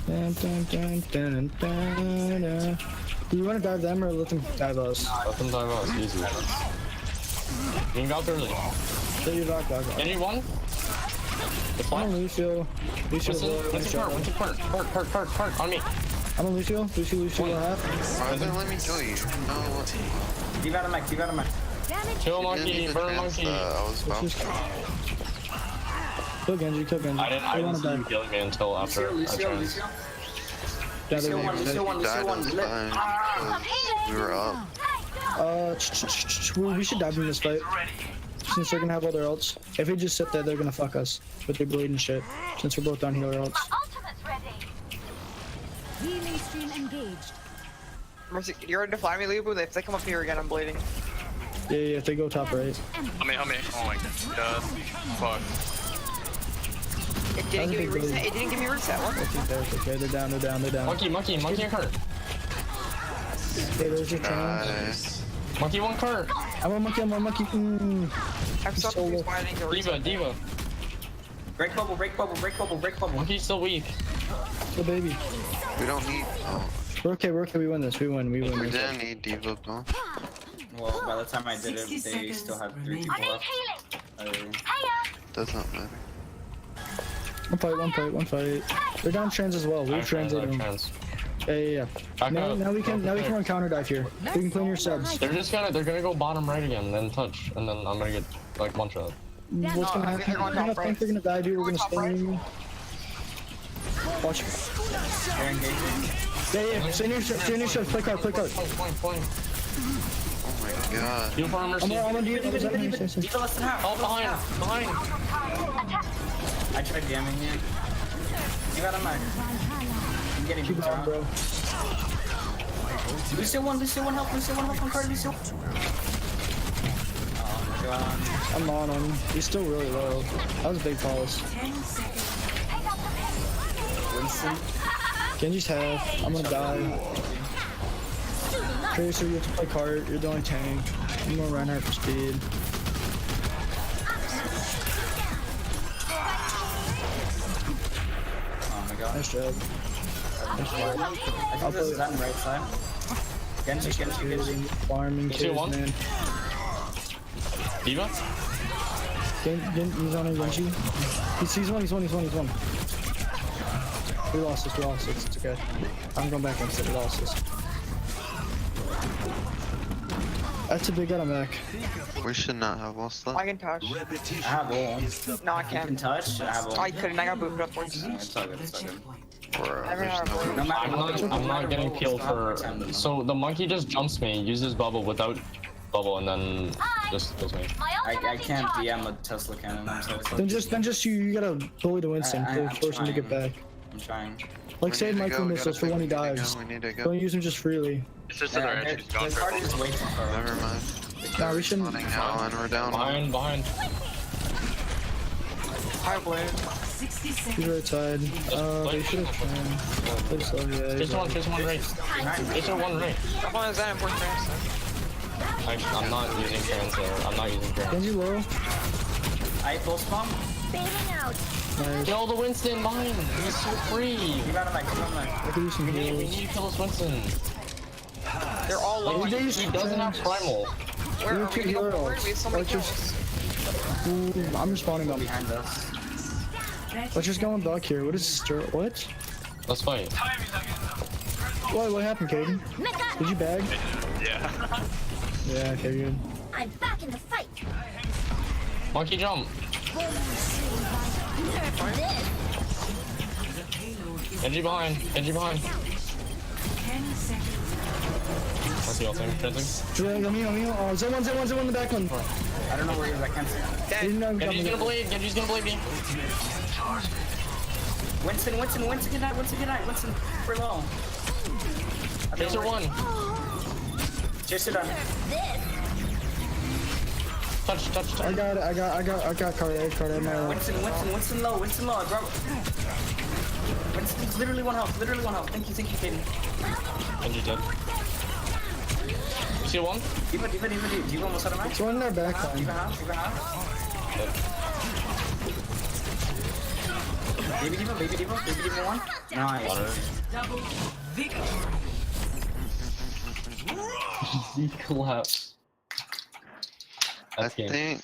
Speaker 3: Dun. Do you want to dive them or let them dive us?
Speaker 5: Let them dive us. Easy. You can go out early.
Speaker 3: Get your back.
Speaker 5: Any one? The
Speaker 3: I'm on
Speaker 5: flank.
Speaker 3: Lucio. Lucio
Speaker 5: Part. On me.
Speaker 3: I'm on Lucio. Lucio half.
Speaker 4: Why didn't let me kill you? No.
Speaker 7: Keep out of mech.
Speaker 5: Kill
Speaker 4: You
Speaker 5: monkey,
Speaker 4: didn't
Speaker 5: burn
Speaker 4: advance
Speaker 5: monkey.
Speaker 4: that. I was bouncing.
Speaker 3: Kill Genji.
Speaker 5: I didn't see you killing me until after I trans.
Speaker 7: Lucio one.
Speaker 4: You died on the time because we were up.
Speaker 3: We should dive in this fight. Since they're gonna have all their ults. If we just sit there, they're gonna fuck us with their blade and shit. Since we're both down healer ults.
Speaker 10: Healing stream engaged.
Speaker 2: Mercy, you're ready to fly me, Lubu? If they come up here again, I'm bleeding.
Speaker 3: Yeah, if they go top right.
Speaker 1: Help me. Oh my god. Fuck.
Speaker 2: It didn't give me reset. It didn't give me reset. What?
Speaker 3: Okay, they're down.
Speaker 5: Monkey and cart.
Speaker 3: Okay, there's your chance.
Speaker 4: Nice.
Speaker 5: Monkey one cart.
Speaker 3: I'm a monkey.
Speaker 2: I'm so confused why I didn't get reset.
Speaker 5: Diva.
Speaker 7: Break bubble.
Speaker 5: Monkey's still weak.
Speaker 3: The baby.
Speaker 4: We don't need. Oh,
Speaker 3: We're okay. We win this. We win
Speaker 4: we
Speaker 3: this.
Speaker 4: didn't need Diva, though.
Speaker 7: Well, by the time I did it, they still had 3 people left.
Speaker 4: Doesn't matter.
Speaker 3: One fight. They're down trans as well. We're translating. Yeah. Now we can run counter dive here. We can play your subs.
Speaker 5: They're gonna go bottom right again, then touch, and then I'm gonna get like one shot.
Speaker 3: What's gonna happen? I think they're gonna dive you. We're gonna stay. Watch.
Speaker 7: They're engaging.
Speaker 3: Yeah. Stay near subs. Play card.
Speaker 5: Point.
Speaker 4: Oh my god.
Speaker 5: Heal for Mercy.
Speaker 3: I'm gonna do it.
Speaker 7: Diva less than half.
Speaker 5: Oh, behind.
Speaker 7: I tried jamming you. You got a mic. I'm getting
Speaker 3: Keep
Speaker 7: beat
Speaker 3: on, bro.
Speaker 7: Lucio one health on card, Lucio. Oh my god.
Speaker 3: I'm on him. He's still really low. That was a big pause.
Speaker 7: Winston.
Speaker 3: Genji's half. I'm gonna die. Tracer, you have to play cart. You're the only tank. I'm gonna run out for speed.
Speaker 7: Oh my god.
Speaker 3: Nice job.
Speaker 7: I think this is on the right side. Genji.
Speaker 3: Farming
Speaker 5: See
Speaker 3: kids,
Speaker 5: one?
Speaker 3: man.
Speaker 5: Diva?
Speaker 3: He's on a Genji. He's one. We lost this. It's okay. I'm going back instead. We lost this. That's a big gun, I'm back.
Speaker 4: We should not have lost that.
Speaker 2: I can touch.
Speaker 7: I have all.
Speaker 2: No, I
Speaker 7: You can
Speaker 2: can't.
Speaker 7: touch. I have all.
Speaker 2: I couldn't. I got booted upwards.
Speaker 7: It's all good.
Speaker 4: Bro,
Speaker 2: Never
Speaker 4: there's
Speaker 2: had a
Speaker 4: no.
Speaker 2: blue.
Speaker 7: No matter
Speaker 5: I'm not getting peeled for. So the monkey just jumps me, uses bubble without bubble, and then just kills me.
Speaker 7: I can't DM a Tesla cannon. I'm sorry.
Speaker 3: Then just you gotta bully the Winston to force him to get back.
Speaker 7: I'm trying.
Speaker 3: Like
Speaker 4: We
Speaker 3: save
Speaker 4: need to
Speaker 3: micro
Speaker 4: go, we
Speaker 3: missiles for
Speaker 4: gotta
Speaker 3: when he
Speaker 4: go, we need to
Speaker 3: dives.
Speaker 4: go, we need to go.
Speaker 3: Don't use them just freely.
Speaker 1: It's just in their edge. She's gone
Speaker 7: The
Speaker 1: for
Speaker 7: card
Speaker 1: it.
Speaker 7: is way too far.
Speaker 4: Never mind.
Speaker 3: Nah, we shouldn't.
Speaker 4: Running now and we're down.
Speaker 5: Behind.
Speaker 2: High blade.
Speaker 3: He's right side. They should have tried.
Speaker 5: Chase one right. Chase one right.
Speaker 2: That one is that important for us.
Speaker 5: I'm not using trans there. I'm not using trans.
Speaker 3: Genji low.
Speaker 7: I full spawn.
Speaker 3: Nice.
Speaker 5: Kill the Winston mine. He's so free.
Speaker 7: You got him, come on,
Speaker 3: I could use some
Speaker 5: We
Speaker 3: heals.
Speaker 5: need to kill this Winston.
Speaker 2: They're all low.
Speaker 3: They use
Speaker 5: He doesn't have primal.
Speaker 2: Where are we gonna go forward? We have so many
Speaker 3: Let's
Speaker 2: kills.
Speaker 3: Ooh, I'm respawning them.
Speaker 7: behind us.
Speaker 3: Let's just go on back here. What is what?
Speaker 5: Let's fight.
Speaker 3: What happened, Caden? Did you bag?
Speaker 1: Yeah.
Speaker 3: Yeah, okay, good.
Speaker 10: I'm back in the fight.
Speaker 5: Monkey jump. Genji behind. What's the ultimate? Transing?
Speaker 3: Yeah, let me. Oh, Z1 in the back one.
Speaker 7: I don't know where he is, I can't see him.
Speaker 3: Didn't know he was
Speaker 5: Genji's
Speaker 3: coming.
Speaker 5: Genji's gonna blade me.
Speaker 7: Winston, good night, Winston, we're low.
Speaker 5: Chaser one.
Speaker 7: Chaser done.
Speaker 5: Touch.
Speaker 3: I got card.
Speaker 7: Winston low, I brought... Winston's literally one health, Thank you, Kaden.
Speaker 5: Genji dead. You see one?
Speaker 7: Diva, you almost out of max?
Speaker 3: It's one in their back line.
Speaker 7: Diva half. Baby Diva one. Nice.
Speaker 5: He collapsed.
Speaker 4: I think